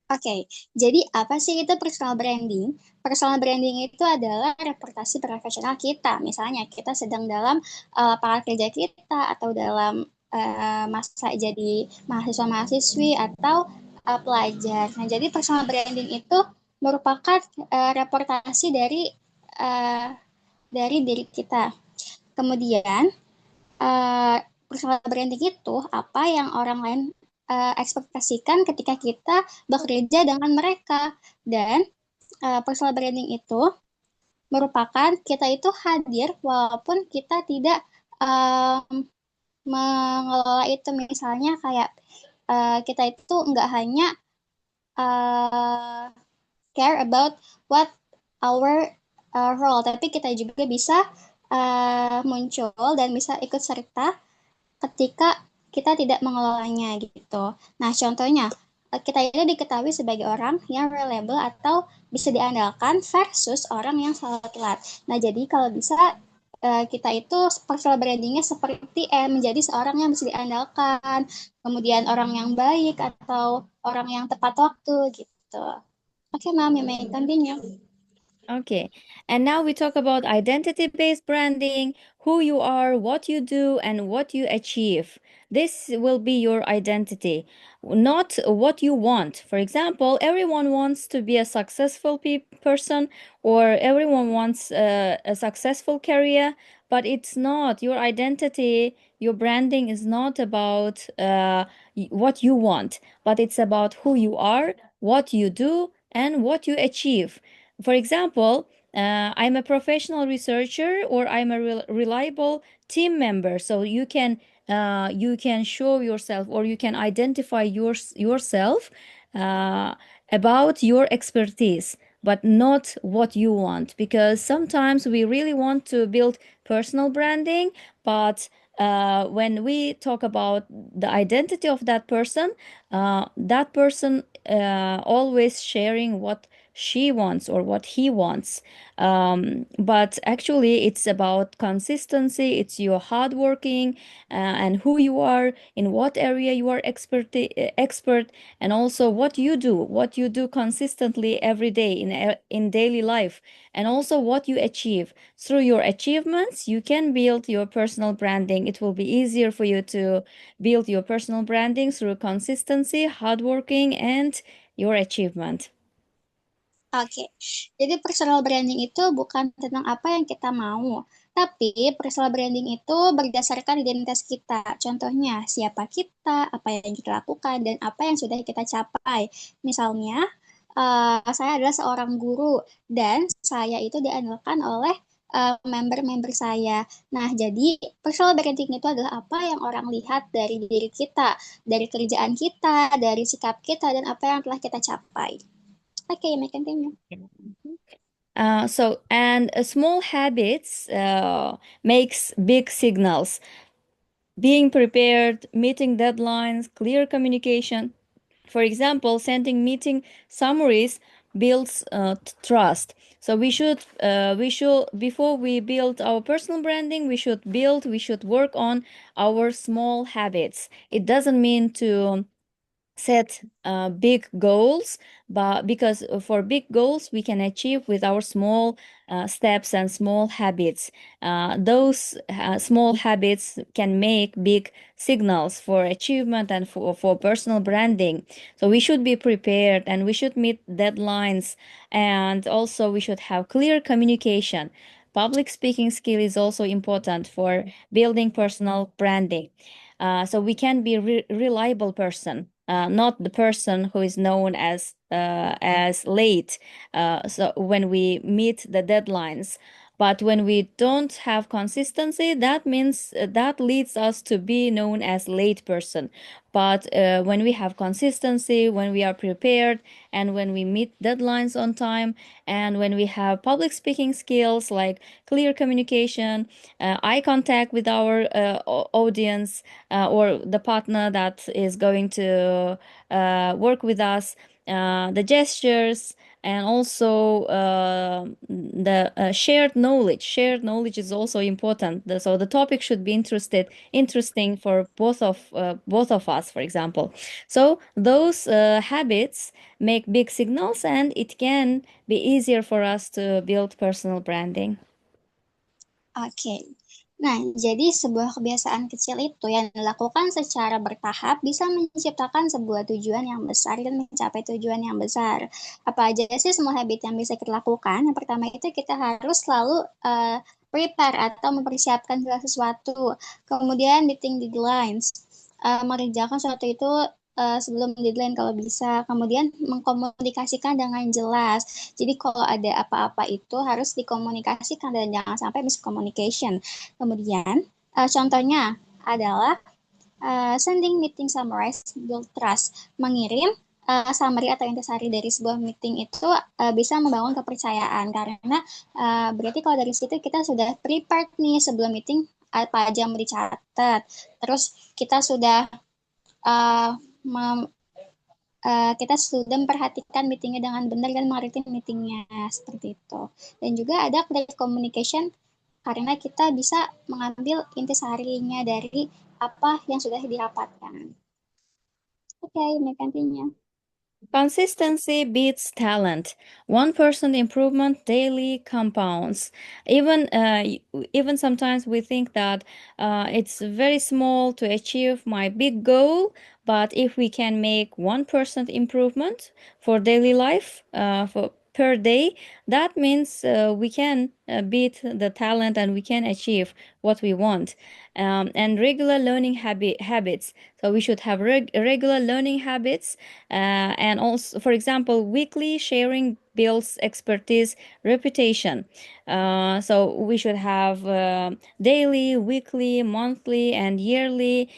Oke, jadi apa sih itu personal branding? Personal branding itu adalah reputasi profesional kita. Misalnya kita sedang dalam lapangan kerja kita atau dalam masa jadi mahasiswa-mahasiswi atau pelajar. Nah, jadi personal branding itu merupakan reputasi dari diri kita. Kemudian personal branding itu apa yang orang lain ekspektasikan ketika kita bekerja dengan mereka. Dan personal branding itu merupakan kita itu hadir walaupun kita tidak mengelola itu. Misalnya kayak kita itu nggak hanya care about what our role, tapi kita juga bisa muncul dan bisa ikut serta ketika kita tidak mengelolanya gitu. Nah, contohnya kita ini diketahui sebagai orang yang reliable atau bisa diandalkan versus orang yang selalu telat. Nah, jadi kalau bisa kita itu personal brandingnya seperti menjadi seorang yang bisa diandalkan, kemudian orang yang baik atau orang yang tepat waktu gitu. Oke, Ma'am, you may continue. Okay, and now we talk about identity-based branding, who you are, what you do, and what you achieve. This will be your identity, not what you want. For example, everyone wants to be a successful person, or everyone wants a successful career, but it's not your identity. Your branding is not about what you want, but it's about who you are, what you do, and what you achieve. For example, I'm a professional researcher, or I'm a reliable team member. So you can show yourself, or you can identify yourself about your expertise, but not what you want. Because sometimes we really want to build personal branding, but when we talk about the identity of that person always sharing what she wants or what he wants. But actually, it's about consistency. It's your hard working and who you are, in what area you are expert, and also what you do consistently every day in daily life, and also what you achieve. Through your achievements, you can build your personal branding. It will be easier for you to build your personal branding through consistency, hard working, and your achievement. Oke, jadi personal branding itu bukan tentang apa yang kita mau, tapi personal branding itu berdasarkan identitas kita. Contohnya, siapa kita, apa yang kita lakukan, dan apa yang sudah kita capai. Misalnya, saya adalah seorang guru, dan saya itu diandalkan oleh member-member saya. Nah, jadi personal branding itu adalah apa yang orang lihat dari diri kita, dari kerjaan kita, dari sikap kita, dan apa yang telah kita capai. Okay, you may continue. And small habits makes big signals. Being prepared, meeting deadlines, clear communication. For example, sending meeting summaries builds trust. So we should before we build our personal branding, we should work on our small habits. It doesn't mean to set big goals, but because for big goals we can achieve with our small steps and small habits. Those small habits can make big signals for achievement and for personal branding. So we should be prepared and we should meet deadlines, and also we should have clear communication. Public speaking skill is also important for building personal branding. So we can be reliable person, not the person who is known as late. So when we meet the deadlines, but when we don't have consistency, that means that leads us to be known as late person. But when we have consistency, when we are prepared, and when we meet deadlines on time, and when we have public speaking skills like clear communication, eye contact with our audience, or the partner that is going to work with us, the gestures, and also the shared knowledge. Shared knowledge is also important. So the topic should be interesting for both of us, for example. So those habits make big signals, and it can be easier for us to build personal branding. Oke. Nah, jadi sebuah kebiasaan kecil itu yang dilakukan secara bertahap bisa menciptakan sebuah tujuan yang besar dan mencapai tujuan yang besar. Apa aja sih semua habit yang bisa kita lakukan? Yang pertama itu kita harus selalu prepare atau mempersiapkan segala sesuatu. Kemudian meeting deadlines. Mengerjakan sesuatu itu sebelum deadline kalau bisa. Kemudian mengkomunikasikan dengan jelas. Jadi kalau ada apa-apa itu harus dikomunikasikan dan jangan sampai miscommunication. Kemudian contohnya adalah sending meeting summarize build trust. Mengirim summary atau intisari dari sebuah meeting itu bisa membangun kepercayaan, karena berarti kalau dari situ kita sudah prepared nih sebelum meeting apa aja yang mau dicatat. Terus kita sudah kita sudah memperhatikan meetingnya dengan benar dan mengerti meetingnya seperti itu. Dan juga ada clear communication karena kita bisa mengambil intisarinya dari apa yang sudah dirapatkan. Oke, may continue. Consistency beats talent. 1% improvement daily compounds. Even sometimes we think that it's very small to achieve my big goal, but if we can make 1% improvement for daily life, for per day, that means we can beat the talent and we can achieve what we want. And regular learning habits. So we should have regular learning habits, and also, for example, weekly sharing builds expertise, reputation. So we should have daily, weekly, monthly, and yearly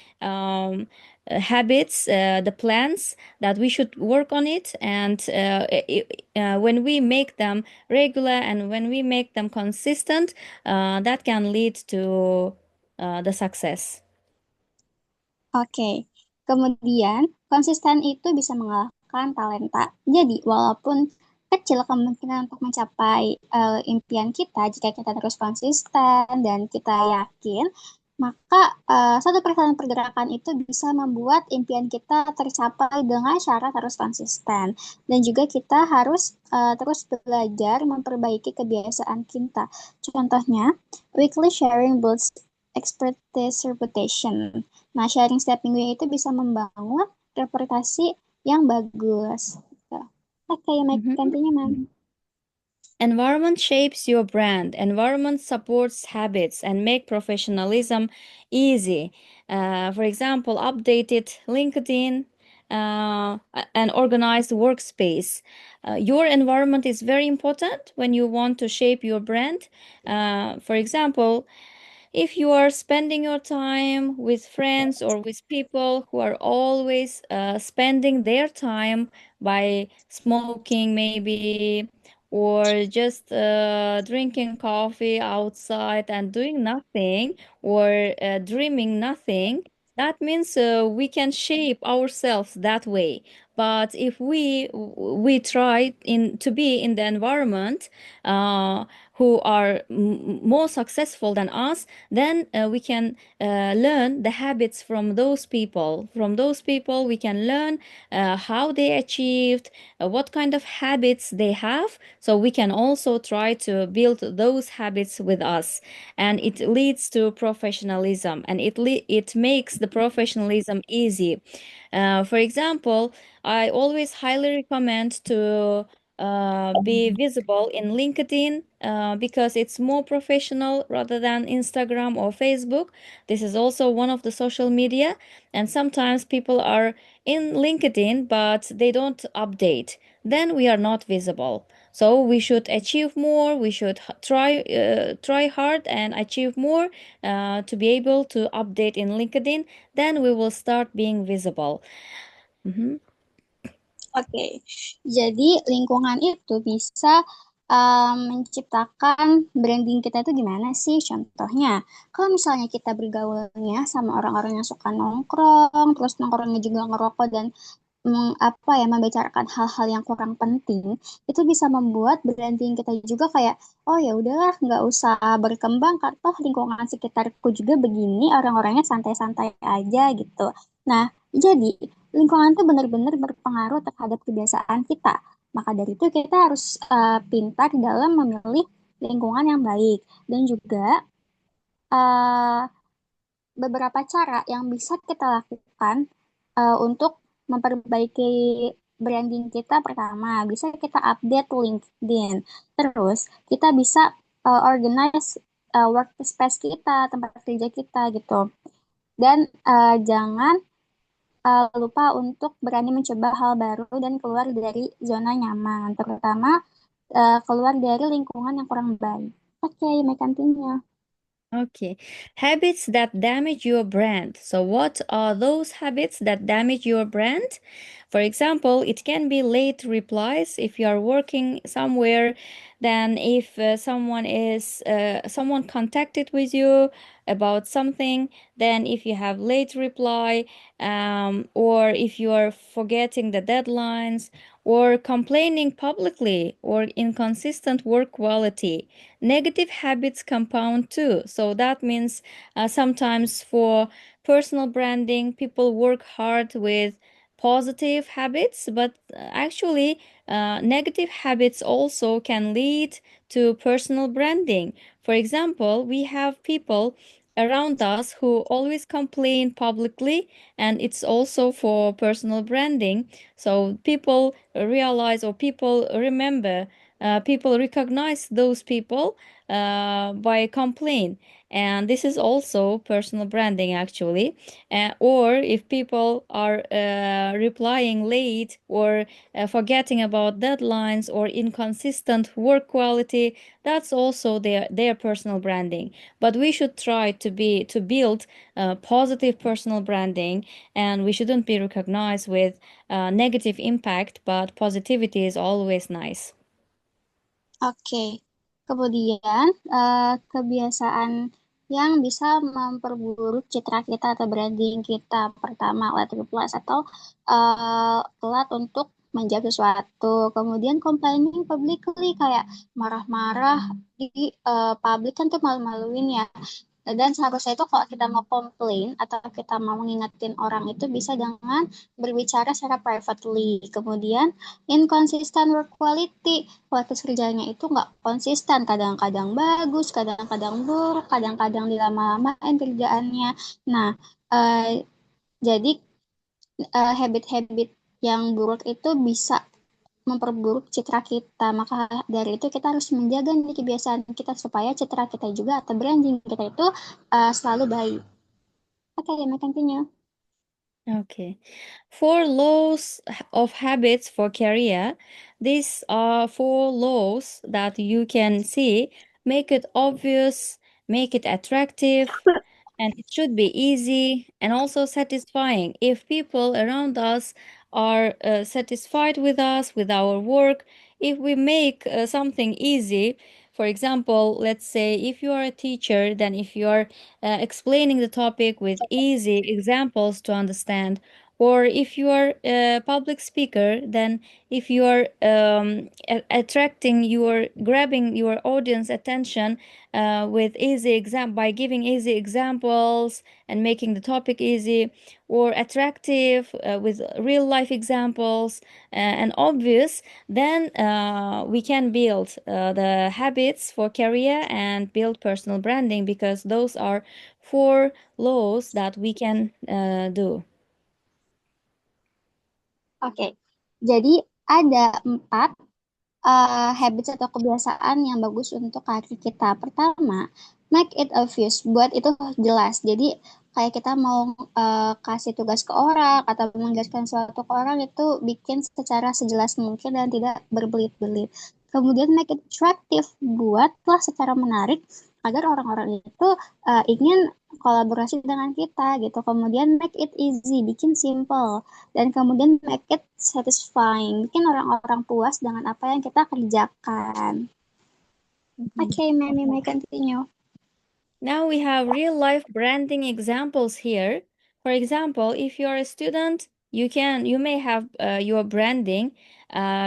habits, the plans that we should work on it. And when we make them regular and when we make them consistent, that can lead to the success. Oke, kemudian konsisten itu bisa mengalahkan talenta. Jadi walaupun kecil kemungkinan untuk mencapai impian kita jika kita terus konsisten dan kita yakin, maka satu pergerakan itu bisa membuat impian kita tercapai dengan syarat harus konsisten. Dan juga kita harus terus belajar memperbaiki kebiasaan kita. Contohnya, weekly sharing builds expertise reputation. Nah, sharing setiap minggu itu bisa membangun reputasi yang bagus. Oke, may continue, ma'am. Environment shapes your brand. Environment supports habits and make professionalism easy. For example, updated LinkedIn, an organized workspace. Your environment is very important when you want to shape your brand. For example, if you are spending your time with friends or with people who are always spending their time by smoking, maybe, or just drinking coffee outside and doing nothing, or dreaming nothing, that means we can shape ourselves that way. But if we try to be in the environment who are more successful than us, then we can learn the habits from those people. From those people, we can learn how they achieved, what kind of habits they have, so we can also try to build those habits with us, and it leads to professionalism, and it makes the professionalism easy. For example, I always highly recommend to be visible in LinkedIn because it's more professional rather than Instagram or Facebook. This is also one of the social media, and sometimes people are in LinkedIn but they don't update. Then we are not visible. So we should achieve more. We should try hard and achieve more to be able to update in LinkedIn. Then we will start being visible. Oke, jadi lingkungan itu bisa menciptakan branding kita itu gimana sih? Contohnya, kalau misalnya kita bergaulnya sama orang-orang yang suka nongkrong, terus nongkrongnya juga ngerokok dan membicarakan hal-hal yang kurang penting, itu bisa membuat branding kita juga kayak, oh ya udahlah, nggak usah berkembang, karena toh lingkungan sekitarku juga begini, orang-orangnya santai-santai aja gitu. Nah, jadi lingkungan itu benar-benar berpengaruh terhadap kebiasaan kita. Maka dari itu kita harus pintar dalam memilih lingkungan yang baik, dan juga uh, beberapa cara yang bisa kita lakukan untuk memperbaiki branding kita. Pertama, bisa kita update LinkedIn. Terus, kita bisa organize workspace kita, tempat kerja kita gitu. Dan jangan lupa untuk berani mencoba hal baru dan keluar dari zona nyaman, terutama keluar dari lingkungan yang kurang baik. Oke, you may continue. Okay. Habits that damage your brand. So, what are those habits that damage your brand? For example, it can be late replies if you are working somewhere. Then, if someone contacted with you about something, then if you have late reply, or if you are forgetting the deadlines, or complaining publicly, or inconsistent work quality. Negative habits compound too. So that means sometimes for personal branding, people work hard with positive habits, but actually, negative habits also can lead to personal branding. For example, we have people around us who always complain publicly, and it's also for personal branding. So people realize, or people remember, people recognize those people by complaint, and this is also personal branding actually. Or if people are replying late, or forgetting about deadlines, or inconsistent work quality, that's also their personal branding. But we should try to build positive personal branding, and we shouldn't be recognized with negative impact, but positivity is always nice. Oke, kemudian kebiasaan yang bisa memperburuk citra kita atau branding kita. Pertama, late replies atau telat untuk menjawab sesuatu. Kemudian complaining publicly, kayak marah-marah di publik kan tuh malu-maluin ya. Dan seharusnya itu kalau kita mau komplain atau kita mau mengingetin orang itu bisa dengan berbicara secara privately. Kemudian inconsistent work quality, kualitas kerjanya itu nggak konsisten, kadang-kadang bagus, kadang-kadang buruk, kadang-kadang dilama-lamain kerjaannya. Nah, jadi habit-habit yang buruk itu bisa memperburuk citra kita. Maka dari itu kita harus menjaga nih kebiasaan kita supaya citra kita juga atau branding kita itu selalu baik. Oke, you may continue. Okay. 4 laws of habits for career. These are 4 laws that you can see. Make it obvious, make it attractive, and it should be easy and also satisfying. If people around us are satisfied with us, with our work, if we make something easy, for example, let's say if you are a teacher, then if you are explaining the topic with easy examples to understand, Or if you are a public speaker, then if you are grabbing your audience attention with by giving easy examples and making the topic easy or attractive with real life examples and obvious, then we can build the habits for career and build personal branding, because those are 4 laws that we can do. Oke, jadi ada 4 habits atau kebiasaan yang bagus untuk karir kita. Pertama, make it obvious, buat itu jelas. Jadi kayak kita mau kasih tugas ke orang atau menjelaskan sesuatu ke orang, itu bikin secara sejelas mungkin dan tidak berbelit-belit. Kemudian make it attractive, buatlah secara menarik agar orang-orang itu ingin kolaborasi dengan kita gitu. Kemudian make it easy, bikin simple. Dan kemudian make it satisfying, bikin orang-orang puas dengan apa yang kita kerjakan. Okay, Mami, may continue. Now we have real life branding examples here. For example, if you are a student, you may have your branding.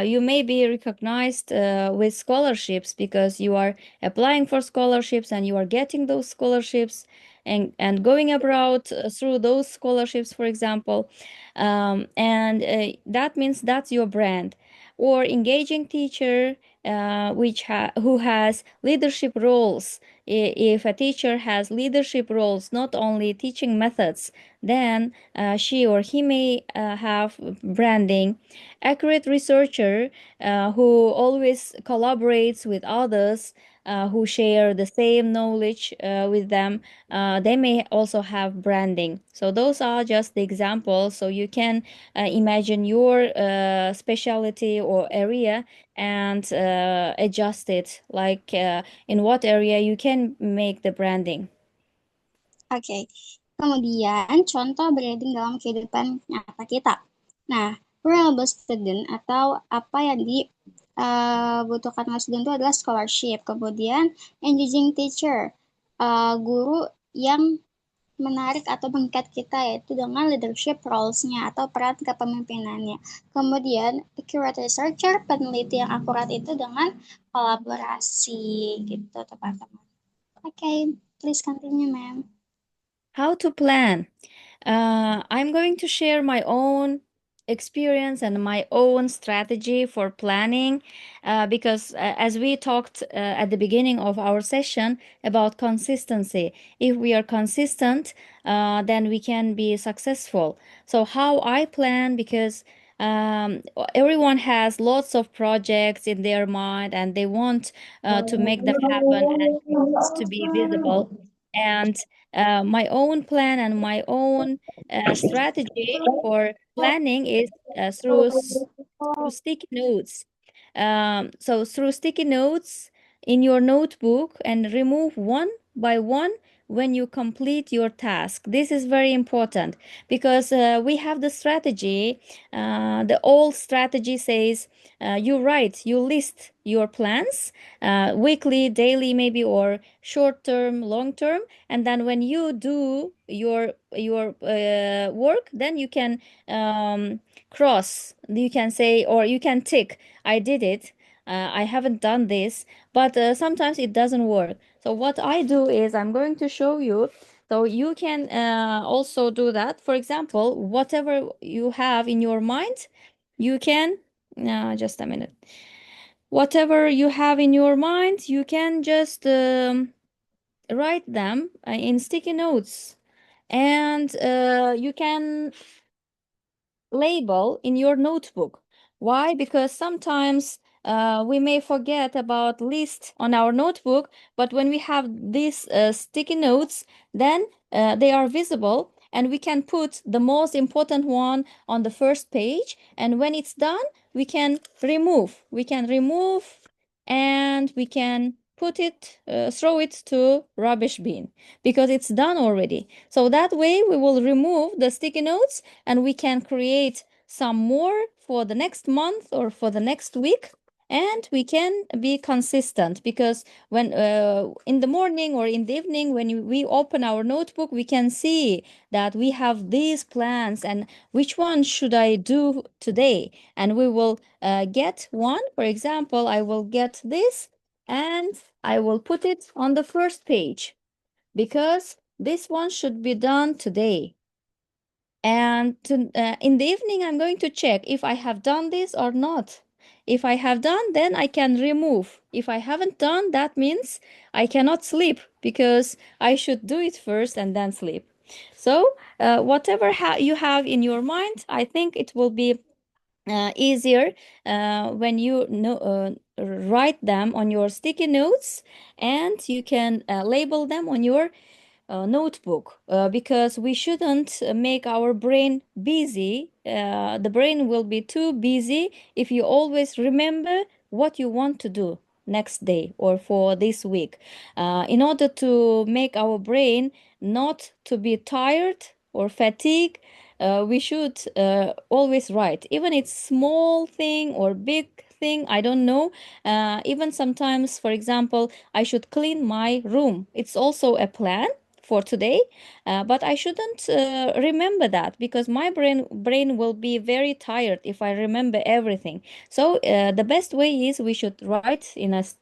You may be recognized with scholarships because you are applying for scholarships and you are getting those scholarships and going abroad through those scholarships, for example. And that means that's your brand. Or engaging teacher who has leadership roles. If a teacher has leadership roles, not only teaching methods, then she or he may have branding. Accurate researcher who always collaborates with others who share the same knowledge with them, they may also have branding. So those are just the examples. So you can imagine your specialty or area and adjust it, like in what area you can make the branding. Oke, kemudian contoh branding dalam kehidupan nyata kita. Nah, reliable student atau apa yang dibutuhkan oleh student itu adalah scholarship. Kemudian engaging teacher, guru yang menarik atau mengikat kita, yaitu dengan leadership roles-nya atau peran kepemimpinannya. Kemudian accurate researcher, peneliti yang akurat itu dengan kolaborasi gitu, teman-teman. Okay, please continue, ma'am. How to plan? I'm going to share my own experience and my own strategy for planning because as we talked at the beginning of our session about consistency, if we are consistent, then we can be successful. So how I plan, because everyone has lots of projects in their mind and they want to make them happen and to be visible. And my own plan and my own strategy for planning is through sticky notes. So through sticky notes in your notebook, and remove one by one when you complete your task. This is very important because we have the strategy. The old strategy says you list your plans, weekly, daily maybe, or short term, long term, and then when you do your work, then you can cross, you can say, or you can tick, I did it. I haven't done this, but sometimes it doesn't work. So what I do is I'm going to show you, so you can also do that. For example, whatever you have in your mind, you can, just a minute. Whatever you have in your mind, you can just write them in sticky notes, and you can label in your notebook. Why? Because sometimes we may forget about list on our notebook, but when we have these sticky notes, then they are visible, and we can put the most important one on the first page, and when it's done, we can remove. And we can put it, throw it to rubbish bin, because it's done already. So that way we will remove the sticky notes and we can create some more for the next month or for the next week. and we can be consistent, because when in the morning or in the evening when we open our notebook, we can see that we have these plans and which one should I do today, and we will get one. For example, I will get this and I will put it on the first page because this one should be done today. And in the evening, I'm going to check if I have done this or not. If I have done, then I can remove. If I haven't done, that means I cannot sleep because I should do it first and then sleep. So, whatever you have in your mind, I think it will be easier when you write them on your sticky notes, and you can label them on your notebook, because we shouldn't make our brain busy. The brain will be too busy if you always remember what you want to do next day or for this week. In order to make our brain not to be tired or fatigued, we should always write, even it's small thing or big thing, I don't know. Even sometimes, for example, I should clean my room. It's also a plan for today, but I shouldn't remember that because my brain will be very tired if I remember everything. So the best way is we should write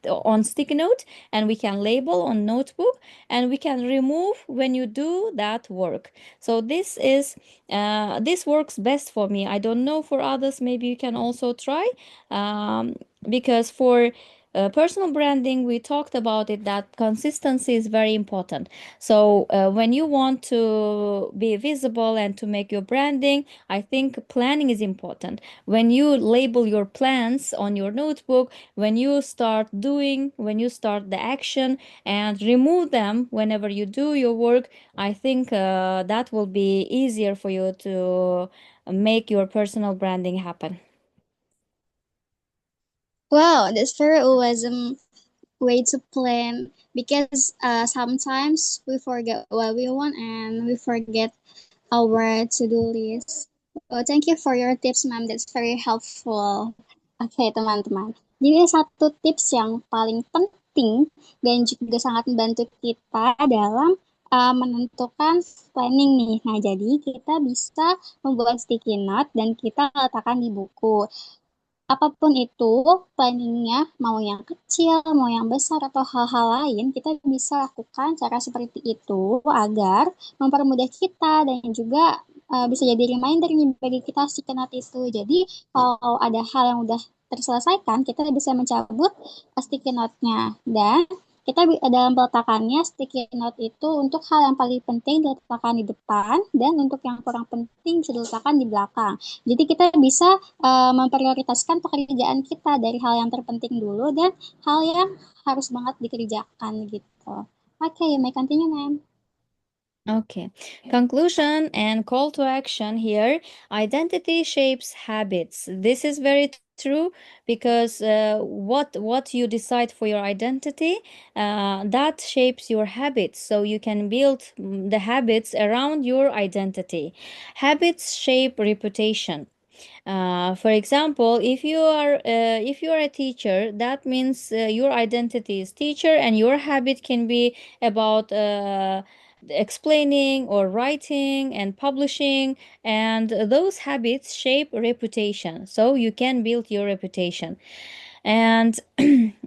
on sticky note, and we can label on notebook, and we can remove when you do that work. So this works best for me. I don't know for others. Maybe you can also try, because for personal branding, we talked about it, that consistency is very important. So when you want to be visible and to make your branding, I think planning is important. When you label your plans on your notebook, when you start the action and remove them whenever you do your work, I think that will be easier for you to make your personal branding happen. Wow, that's very awesome way to plan because sometimes we forget what we want and we forget our to-do list. Oh, thank you for your tips, ma'am. That's very helpful. Oke, teman-teman. Jadi satu tips yang paling penting dan juga sangat membantu kita dalam menentukan planning nih. Nah, jadi kita bisa membuat sticky note dan kita letakkan di buku. Apapun itu, planningnya mau yang kecil, mau yang besar, atau hal-hal lain, kita bisa lakukan cara seperti itu agar mempermudah kita dan juga bisa jadi reminder nih bagi kita sticky note itu. Jadi kalau ada hal yang udah terselesaikan, kita bisa mencabut sticky note-nya. Dan kita dalam peletakannya sticky note itu untuk hal yang paling penting diletakkan di depan dan untuk yang kurang penting bisa diletakkan di belakang. Jadi kita bisa memprioritaskan pekerjaan kita dari hal yang terpenting dulu dan hal yang harus banget dikerjakan gitu. Oke, you may continue, ma'am. Okay. Conclusion and call to action here. Identity shapes habits. This is very true because what you decide for your identity, that shapes your habits. So you can build the habits around your identity. Habits shape reputation. For example, if you are a teacher, that means your identity is teacher, and your habit can be about explaining or writing and publishing, and those habits shape reputation. So you can build your reputation. And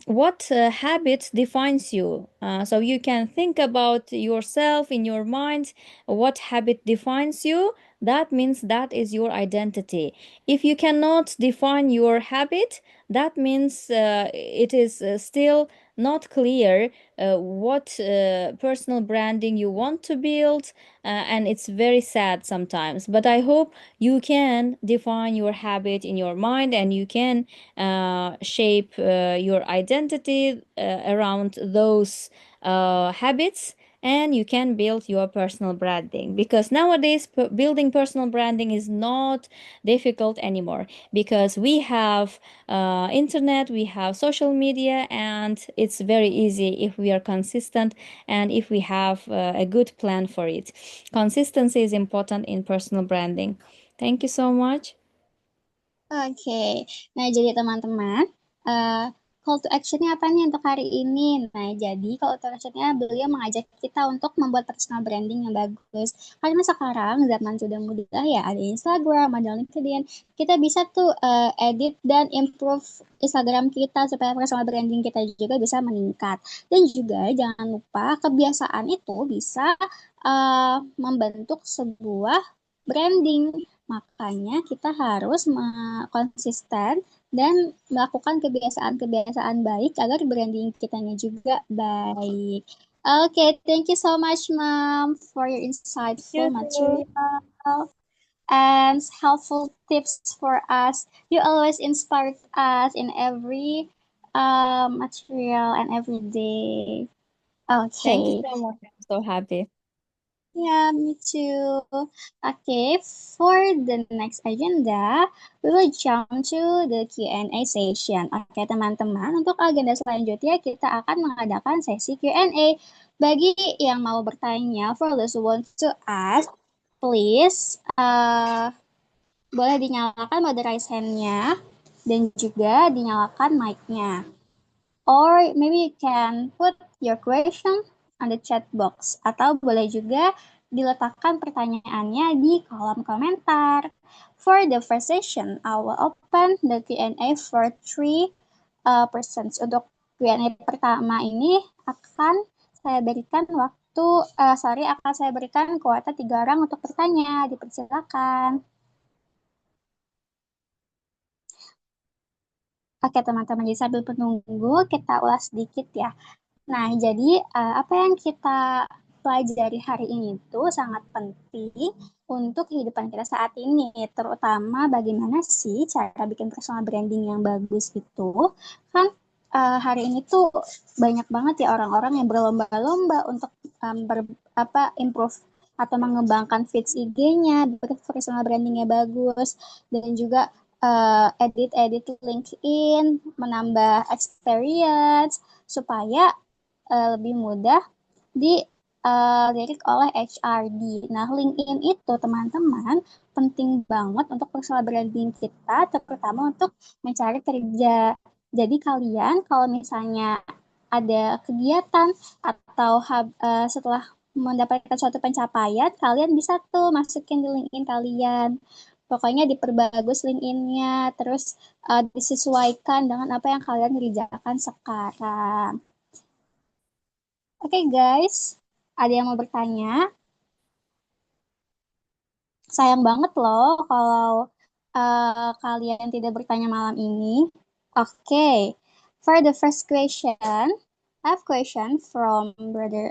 what habit defines you? So you can think about yourself in your mind. What habit defines you? That means that is your identity. If you cannot define your habit, that means it is still not clear what personal branding you want to build, and it's very sad sometimes. But I hope you can define your habit in your mind, and you can shape your identity around those habits, and you can build your personal branding, because nowadays building personal branding is not difficult anymore, because we have internet, we have social media, and it's very easy if we are consistent and if we have a good plan for it. Consistency is important in personal branding. Thank you so much. Oke, nah jadi teman-teman, call to actionnya apa nih untuk hari ini? Nah, jadi call to actionnya beliau mengajak kita untuk membuat personal branding yang bagus. Karena sekarang zaman sudah mudah ya, ada Instagram, ada LinkedIn. Kita bisa tuh edit dan improve Instagram kita supaya personal branding kita juga bisa meningkat. Dan juga jangan lupa kebiasaan itu bisa membentuk sebuah branding. Makanya kita harus konsisten dan melakukan kebiasaan-kebiasaan baik agar branding kitanya juga baik. Okay, thank you so much, Mom, for your insightful material and helpful tips for us. You always inspired us in every material and every day. Thank you Okay. so much. I'm so happy. Yeah, me too. Okay, for the next agenda, we will jump to the Q&A session. Oke, teman-teman, untuk agenda selanjutnya kita akan mengadakan sesi Q&A. Bagi yang mau bertanya, for those who want to ask, please boleh dinyalakan mode raise hand-nya dan juga dinyalakan mic-nya. Or maybe you can put your question on the chat box. Atau boleh juga diletakkan pertanyaannya di kolom komentar. For the first session, I will open the Q&A for 3 persons. Untuk Q&A pertama ini akan saya berikan akan saya berikan kuota 3 orang untuk bertanya. Dipersilakan. Oke teman-teman, jadi sambil menunggu kita ulas sedikit ya. Nah, jadi apa yang kita pelajari hari ini itu sangat penting untuk kehidupan kita saat ini, terutama bagaimana sih cara bikin personal branding yang bagus itu. Kan hari ini tuh banyak banget ya orang-orang yang berlomba-lomba untuk improve atau mengembangkan feeds IG-nya, personal brandingnya bagus, dan juga edit LinkedIn, menambah experience, supaya lebih mudah dilirik oleh HRD. Nah, LinkedIn itu teman-teman penting banget untuk personal branding kita, terutama untuk mencari kerja. Jadi kalian kalau misalnya ada kegiatan atau setelah mendapatkan suatu pencapaian, kalian bisa tuh masukin di LinkedIn kalian. Pokoknya diperbagus LinkedIn-nya, terus disesuaikan dengan apa yang kalian kerjakan sekarang. Oke guys, ada yang mau bertanya? Sayang banget loh kalau kalian tidak bertanya malam ini. Oke, for the first question, I have question from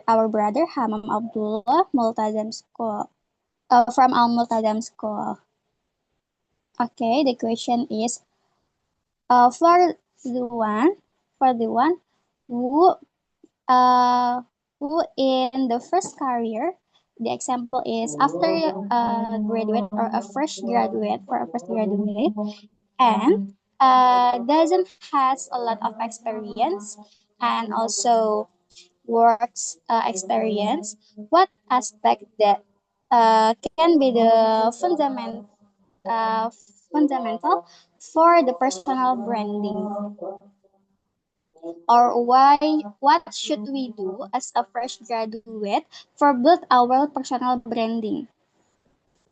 our brother Hamam Abdullah, Multazam School, from Al Multazam School. Okay, the question is, for the one who in the first career, the example is after a graduate or a fresh graduate and doesn't has a lot of experience and also works experience, what aspect that can be the fundamental for the personal branding, or what should we do as a fresh graduate for build our personal branding?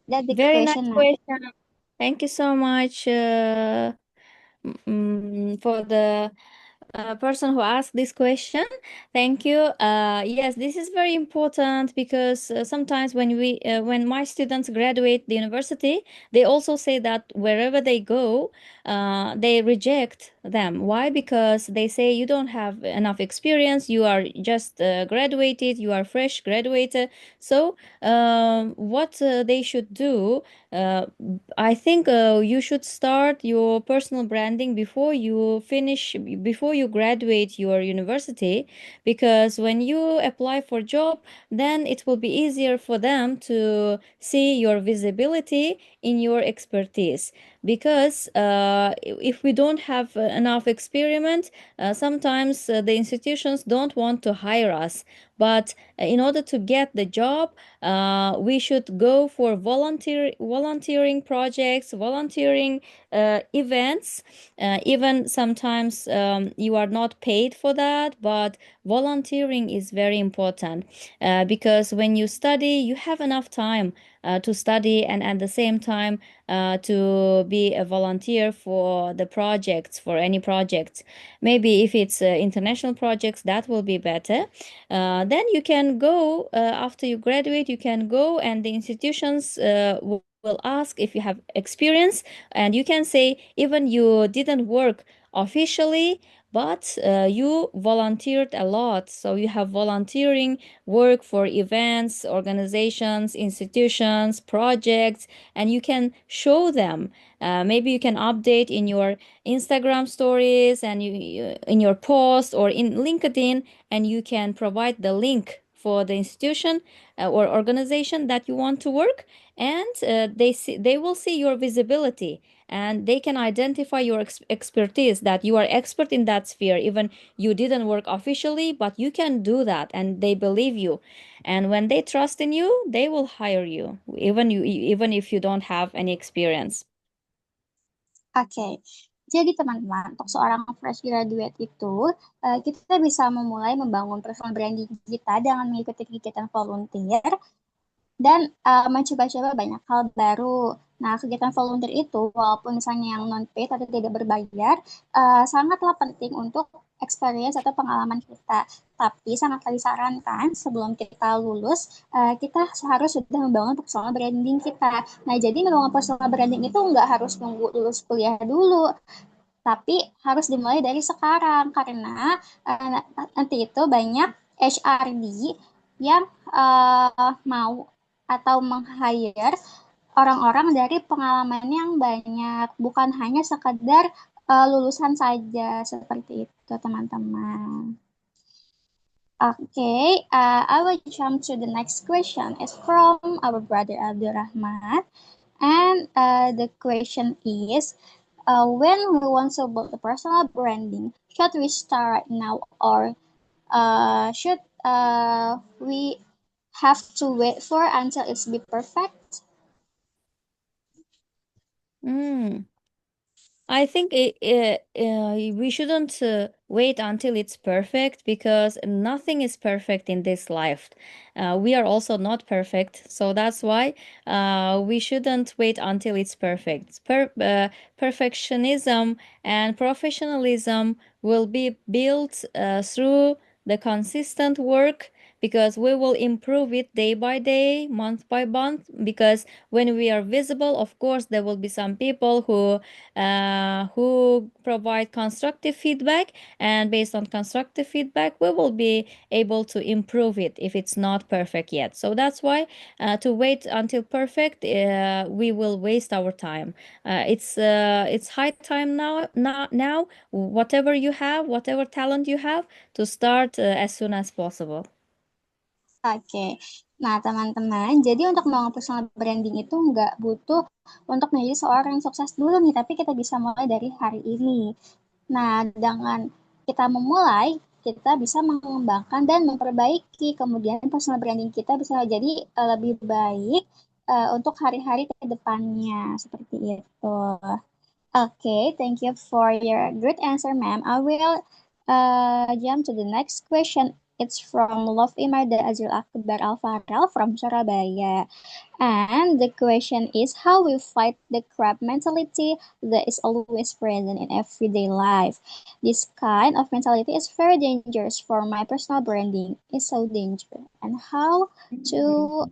That's the Very nice question. question. Thank you so much for the person who asked this question. Thank you. Yes, this is very important because sometimes when my students graduate the university, they also say that wherever they go, they reject them. Why? Because they say you don't have enough experience. You are just graduated. You are fresh graduated. So what they should do, I think you should start your personal branding before you graduate your university, because when you apply for job, then it will be easier for them to see your visibility in your expertise. because if we don't have enough experiment, sometimes the institutions don't want to hire us. But in order to get the job, we should go for volunteering projects, volunteering events. Even sometimes you are not paid for that, but volunteering is very important because when you study, you have enough time to study and at the same time to be a volunteer for the projects, for any projects. Maybe if it's international projects, that will be better. Then you can go after you graduate, you can go and the institutions will ask if you have experience, and you can say even you didn't work officially, but you volunteered a lot. So you have volunteering work for events, organizations, institutions, projects, and you can show them. Maybe you can update in your Instagram stories and in your post or in LinkedIn, and you can provide the link for the institution or organization that you want to work, and they will see your visibility and they can identify your expertise, that you are expert in that sphere. Even you didn't work officially, but you can do that, and they believe you. And when they trust in you, they will hire you, even if you don't have any experience. Oke, jadi teman-teman, untuk seorang fresh graduate itu, kita bisa memulai membangun personal branding kita dengan mengikuti kegiatan volunteer dan mencoba-coba banyak hal baru. Nah, kegiatan volunteer itu, walaupun misalnya yang non-paid atau tidak berbayar, sangatlah penting untuk experience atau pengalaman kita. Tapi sangatlah disarankan sebelum kita lulus, kita harus sudah membangun personal branding kita. Nah, jadi membangun personal branding itu nggak harus nunggu lulus kuliah dulu, tapi harus dimulai dari sekarang karena nanti itu banyak HRD yang mau atau meng-hire orang-orang dari pengalaman yang banyak, bukan hanya sekedar lulusan saja, seperti itu teman-teman. Okay, I will jump to the next question. It's from our brother Abdul Rahman, and the question is, when we want to build a personal branding, should we start right now or should we have to wait for until it's be perfect? I think we shouldn't wait until it's perfect, because nothing is perfect in this life. We are also not perfect, so that's why we shouldn't wait until it's perfect. Perfectionism and professionalism will be built through the consistent work, because we will improve it day by day, month by month. Because when we are visible, of course, there will be some people who provide constructive feedback, and based on constructive feedback, we will be able to improve it if it's not perfect yet. So that's why to wait until perfect, we will waste our time. It's high time now, whatever you have, whatever talent you have, to start as soon as possible. Oke, nah teman-teman, jadi untuk membangun personal branding itu nggak butuh untuk menjadi seorang yang sukses dulu nih, tapi kita bisa mulai dari hari ini. Nah, dengan kita memulai, kita bisa mengembangkan dan memperbaiki, kemudian personal branding kita bisa jadi lebih baik untuk hari-hari ke depannya, seperti itu. Okay, thank you for your good answer, ma'am. I will jump to the next question. It's from Love Imarda Azil Akbar Alfarel from Surabaya. And the question is how we fight the crab mentality that is always present in everyday life. This kind of mentality is very dangerous for my personal branding. It's so dangerous. And how to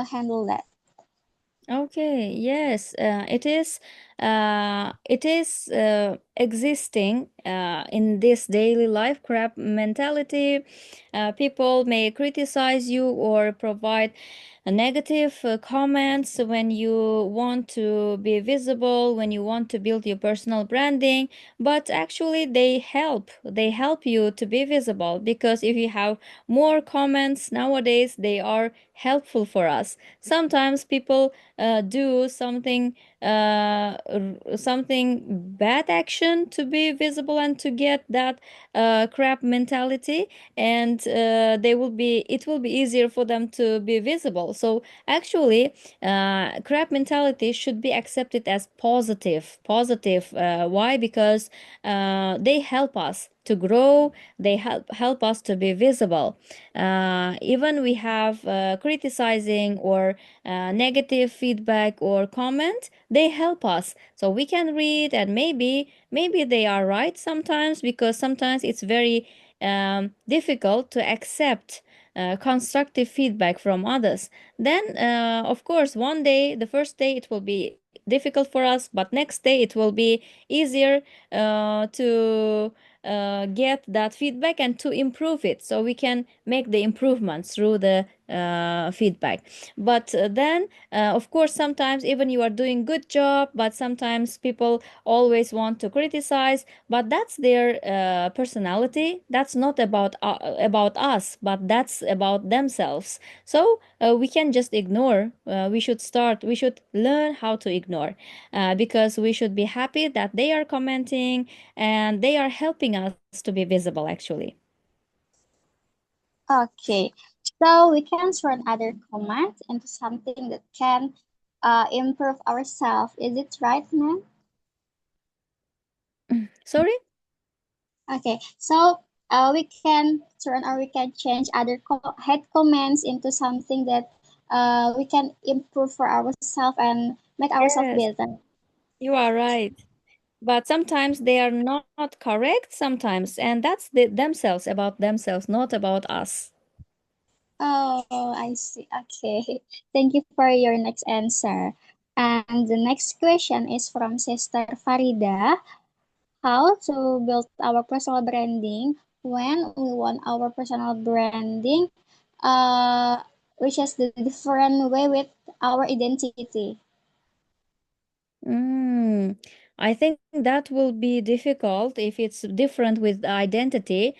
handle that? Okay, yes, it is existing in this daily life. Crab mentality. People may criticize you or provide negative comments when you want to be visible, when you want to build your personal branding, but actually they help you to be visible, because if you have more comments nowadays, they are helpful for us. Sometimes people do something something bad action to be visible and to get that crab mentality, and it will be easier for them to be visible. So actually, crab mentality should be accepted as positive. Why? Because they help us to grow. They help us to be visible. Even we have criticizing or negative feedback or comment, they help us. So we can read, and maybe they are right sometimes, because sometimes it's very difficult to accept constructive feedback from others. Then, of course, one day, the first day, it will be difficult for us, but next day it will be easier to get that feedback and to improve it. So we can make the improvements through the feedback. But then, of course, sometimes even you are doing good job, but sometimes people always want to criticize. But that's their personality. That's not about us, but that's about themselves. So we can just ignore. We should learn how to ignore, because we should be happy that they are commenting and they are helping us to be visible, actually. Okay, so we can turn other comments into something that can improve ourselves. Is it right, ma'am? Sorry? Okay, so we can turn or we can change other head comments into something that we can improve for ourselves and make ourselves Yes, better. you are right. But sometimes they are not correct sometimes, and that's themselves, about themselves, not about us. Oh, I see. Okay. Thank you for your next answer. And the next question is from Sister Farida. How to build our personal branding when we want our personal branding, uh, which is the different way with our identity. Mm, I think that will be difficult if it's different with identity,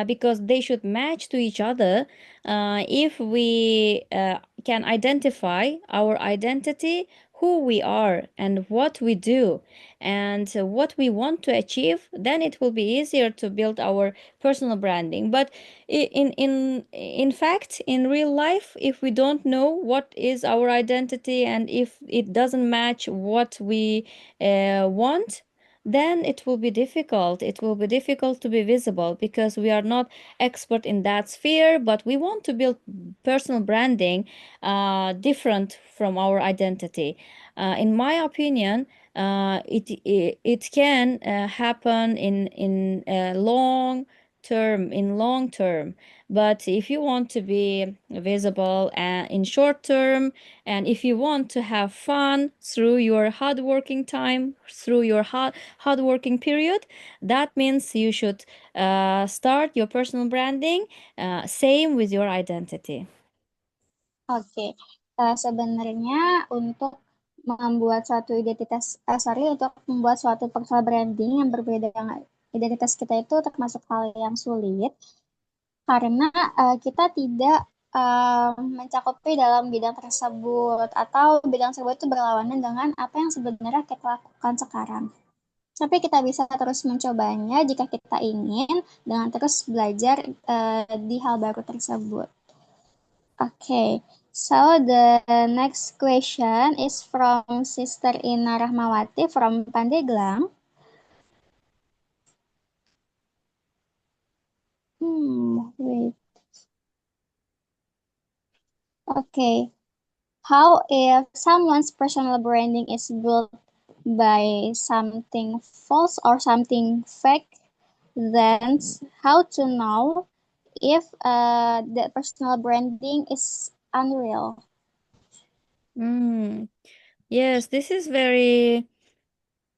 because they should match to each other. If we can identify our identity, who we are, and what we do, and what we want to achieve, then it will be easier to build our personal branding. But in fact, in real life, if we don't know what is our identity, and if it doesn't match what we want, then it will be difficult. It will be difficult to be visible, because we are not expert in that sphere, but we want to build personal branding different from our identity. In my opinion, it can happen in long term. But if you want to be visible in short term, and if you want to have fun through your hardworking time, through your hardworking period, that means you should start your personal branding same with your identity. Oke, sebenarnya untuk membuat suatu identitas, untuk membuat suatu personal branding yang berbeda dengan identitas kita itu termasuk hal yang sulit karena kita tidak mencakupi dalam bidang tersebut atau bidang tersebut itu berlawanan dengan apa yang sebenarnya kita lakukan sekarang. Tapi kita bisa terus mencobanya jika kita ingin dengan terus belajar di hal baru tersebut. Okay, so the next question is from Sister Ina Rahmawati from Pandeglang. Wait. Okay. How if someone's personal branding is built by something false or something fake, then how to know if that personal branding is unreal? Yes, this is very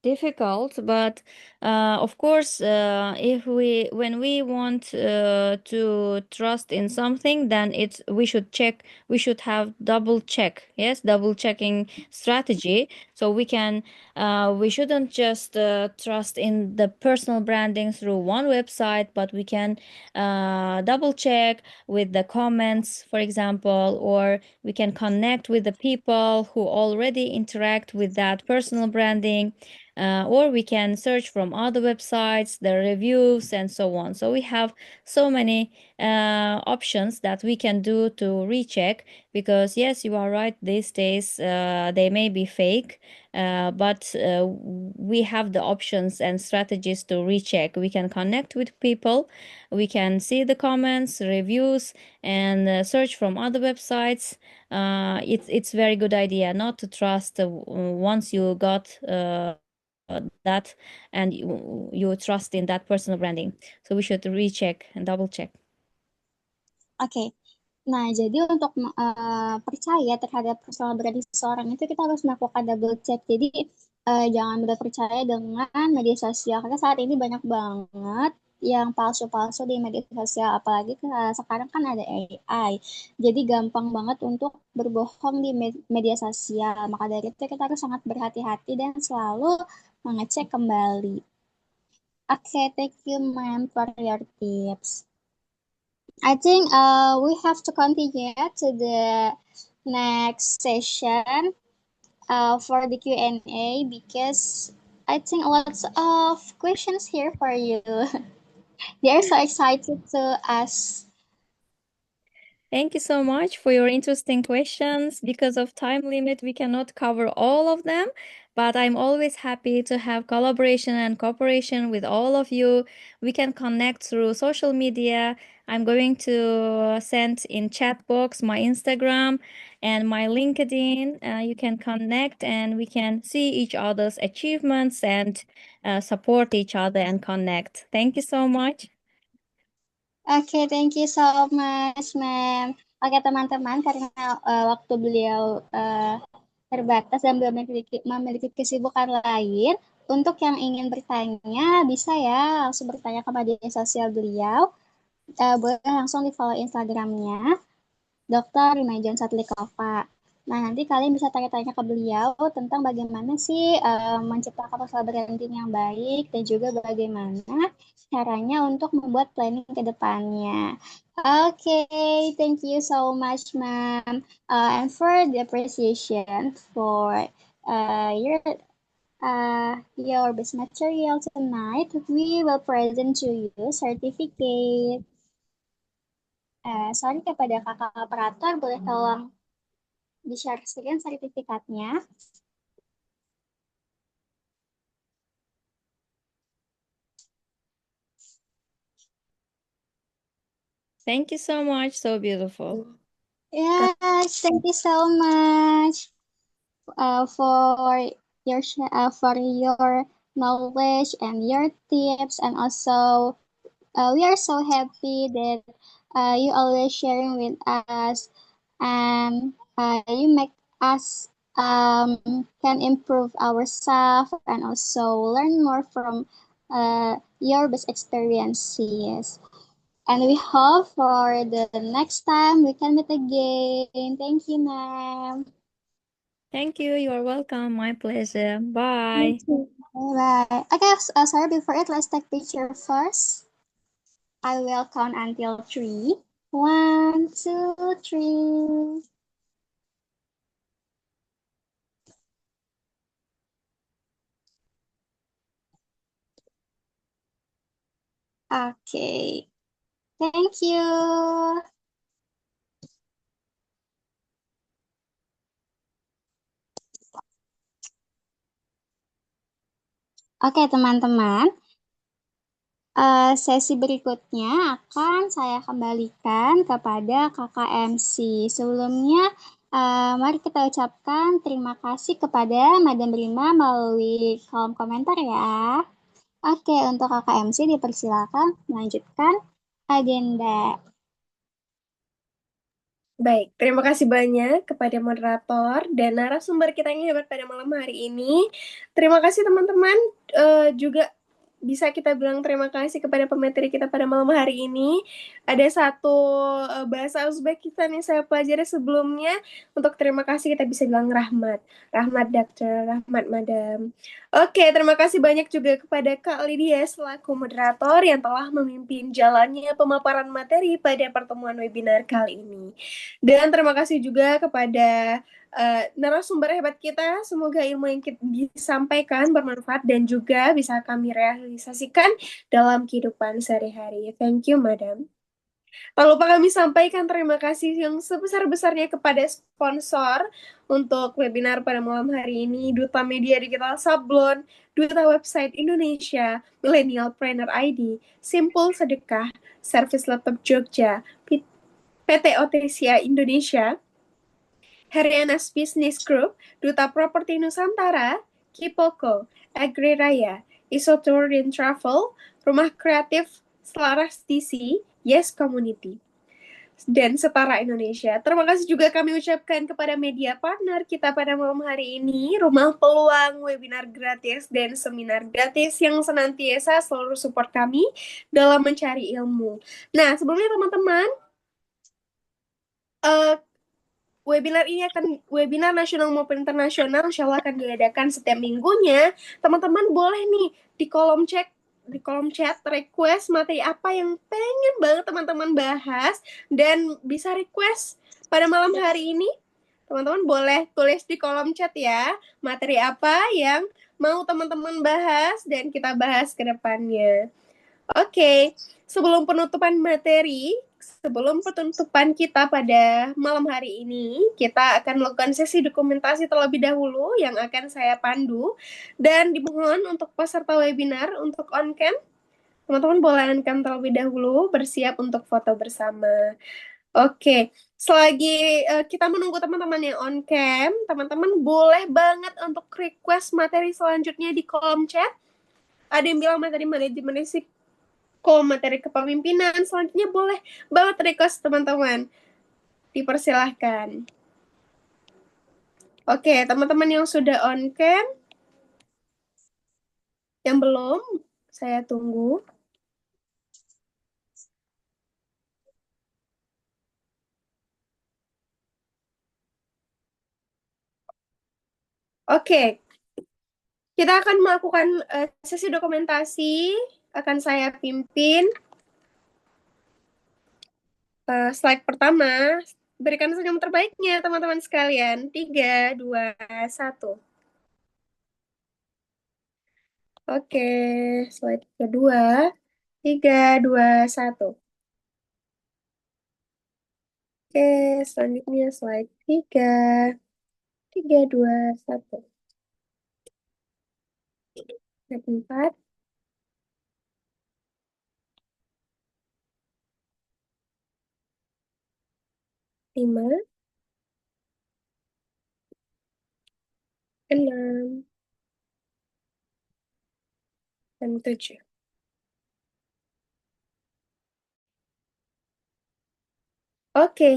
difficult, but of course, when we want to trust in something, then we should have double checking strategy. So we shouldn't just trust in the personal branding through one website, but we can double check with the comments, for example, or we can connect with the people who already interact with that personal branding, or we can search from other websites, the reviews, and so on. So we have so many options that we can do to recheck, because yes, you are right, these days they may be fake, but we have the options and strategies to recheck. We can connect with people, we can see the comments, reviews, and search from other websites. It's very good idea not to trust once you got that, and you trust in that personal branding. So we should recheck and double check. Oke. Nah, jadi untuk percaya terhadap personal branding seseorang itu kita harus melakukan double check. Jadi jangan mudah percaya dengan media sosial karena saat ini banyak banget yang palsu-palsu di media sosial, apalagi sekarang kan ada AI. Jadi gampang banget untuk berbohong di media sosial. Maka dari itu kita harus sangat berhati-hati dan selalu mengecek kembali. Oke, thank you ma'am for your tips. I think we have to continue to the next session for the Q&A because I think lots of questions here for you. They are so excited to ask. Thank you so much for your interesting questions. Because of time limit, we cannot cover all of them, but I'm always happy to have collaboration and cooperation with all of you. We can connect through social media. I'm going to send in chat box my Instagram and my LinkedIn. You can connect and we can see each other's achievements and support each other and connect. Thank you so much. Oke, thank you so much, ma'am. Oke, teman-teman, karena waktu beliau terbatas dan belum memiliki kesibukan lain, untuk yang ingin bertanya, bisa ya langsung bertanya ke media sosial beliau. Boleh langsung di follow Instagramnya, Dr. Rimajan Satlikova. Nah, nanti kalian bisa tanya-tanya ke beliau tentang bagaimana sih menciptakan personal branding yang baik dan juga bagaimana caranya untuk membuat planning ke depannya. Okay, thank you so much, ma'am. And for the appreciation for your best material tonight, we will present to you certificate. Sorry kepada kakak operator, boleh tolong di-share screen sertifikatnya. Thank you so much. So beautiful. Yes, thank you so much for your knowledge and your tips, and also we are so happy that you always sharing with us, and you make us can improve ourselves and also learn more from your best experiences. And we hope for the next time we can meet again. Thank you, ma'am. Thank you. You are welcome. My pleasure. Bye. Bye. Okay, sorry, before it, let's take picture first. I will count until 3. 1, 2, 3. Okay. Thank you. Oke, teman-teman. Sesi berikutnya akan saya kembalikan kepada Kakak MC. Sebelumnya, mari kita ucapkan terima kasih kepada Madam Rima melalui kolom komentar ya. Oke, untuk Kakak MC dipersilakan melanjutkan agenda. Baik, terima kasih banyak kepada moderator dan narasumber kita yang hebat pada malam hari ini. Terima kasih teman-teman juga bisa kita bilang terima kasih kepada pemateri kita pada malam hari ini. Ada satu bahasa Uzbek kita nih saya pelajari sebelumnya. Untuk terima kasih kita bisa bilang rahmat. Rahmat dokter, rahmat madam. Oke, terima kasih banyak juga kepada Kak Lydia selaku moderator yang telah memimpin jalannya pemaparan materi pada pertemuan webinar kali ini. Dan terima kasih juga kepada narasumber hebat kita. Semoga ilmu yang disampaikan bermanfaat dan juga bisa kami realisasikan dalam kehidupan sehari-hari. Thank you, Madam. Tak lupa kami sampaikan terima kasih yang sebesar-besarnya kepada sponsor untuk webinar pada malam hari ini, Duta Media Digital Sablon, Duta Website Indonesia, Millennial Planner ID, Simpul Sedekah, Service Laptop Jogja, PT Otesia Indonesia, Herianas Business Group, Duta Properti Nusantara, Kipoko, Agri Raya, Isotour and Travel, Rumah Kreatif Selaras DC, Yes Community, dan Setara Indonesia. Terima kasih juga kami ucapkan kepada media partner kita pada malam hari ini, Rumah Peluang, webinar gratis, dan seminar gratis yang senantiasa selalu support kami dalam mencari ilmu. Nah, sebelumnya teman-teman, webinar ini akan webinar nasional maupun internasional, insya Allah akan diadakan setiap minggunya. Teman-teman boleh nih di kolom chat request materi apa yang pengen banget teman-teman bahas dan bisa request pada malam hari ini. Teman-teman boleh tulis di kolom chat ya, materi apa yang mau teman-teman bahas dan kita bahas ke depannya. Oke, sebelum penutupan materi, sebelum penutupan kita pada malam hari ini, kita akan melakukan sesi dokumentasi terlebih dahulu yang akan saya pandu. Dan dimohon untuk peserta webinar untuk on-cam, teman-teman boleh on-cam terlebih dahulu, bersiap untuk foto bersama. Oke, selagi kita menunggu teman-teman yang on-cam, teman-teman boleh banget untuk request materi selanjutnya di kolom chat. Ada yang bilang materi manajemen risiko, materi kepemimpinan, selanjutnya boleh banget request teman-teman. Dipersilahkan. Oke, teman-teman yang sudah on cam, yang belum, saya tunggu. Oke, kita akan melakukan sesi dokumentasi, akan saya pimpin. Slide pertama, berikan senyum terbaiknya teman-teman sekalian. 3, 2, 1. Oke, slide kedua. 3, 2, 1. Oke, selanjutnya slide 3. 3, 2, 1. Slide 4. 5. 6. Dan 7. Oke.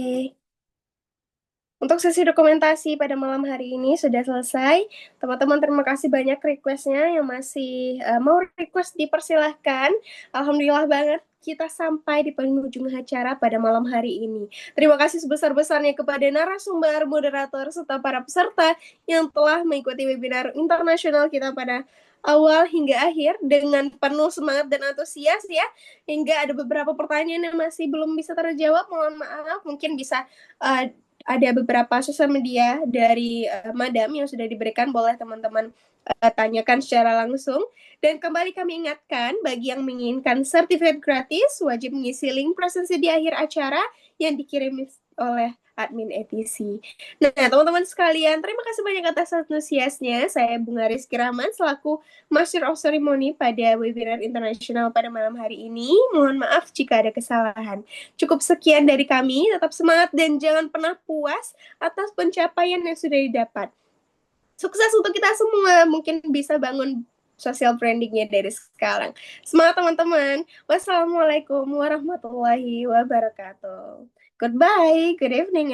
Untuk sesi dokumentasi pada malam hari ini sudah selesai. Teman-teman terima kasih banyak requestnya yang masih mau request dipersilahkan. Alhamdulillah banget kita sampai di penghujung acara pada malam hari ini. Terima kasih sebesar-besarnya kepada narasumber, moderator, serta para peserta yang telah mengikuti webinar internasional kita pada awal hingga akhir dengan penuh semangat dan antusias ya. Hingga ada beberapa pertanyaan yang masih belum bisa terjawab, mohon maaf. Mungkin bisa ada beberapa sosial media dari Madam yang sudah diberikan, boleh teman-teman tanyakan secara langsung. Dan kembali kami ingatkan, bagi yang menginginkan sertifikat gratis, wajib mengisi link presensi di akhir acara yang dikirim oleh admin ETC. Nah, teman-teman sekalian, terima kasih banyak atas antusiasnya. Saya Bunga Rizky Rahman selaku Master of Ceremony pada webinar internasional pada malam hari ini. Mohon maaf jika ada kesalahan. Cukup sekian dari kami, tetap semangat dan jangan pernah puas atas pencapaian yang sudah didapat. Sukses untuk kita semua, mungkin bisa bangun social brandingnya dari sekarang. Semangat teman-teman. Wassalamualaikum warahmatullahi wabarakatuh. Goodbye, good evening.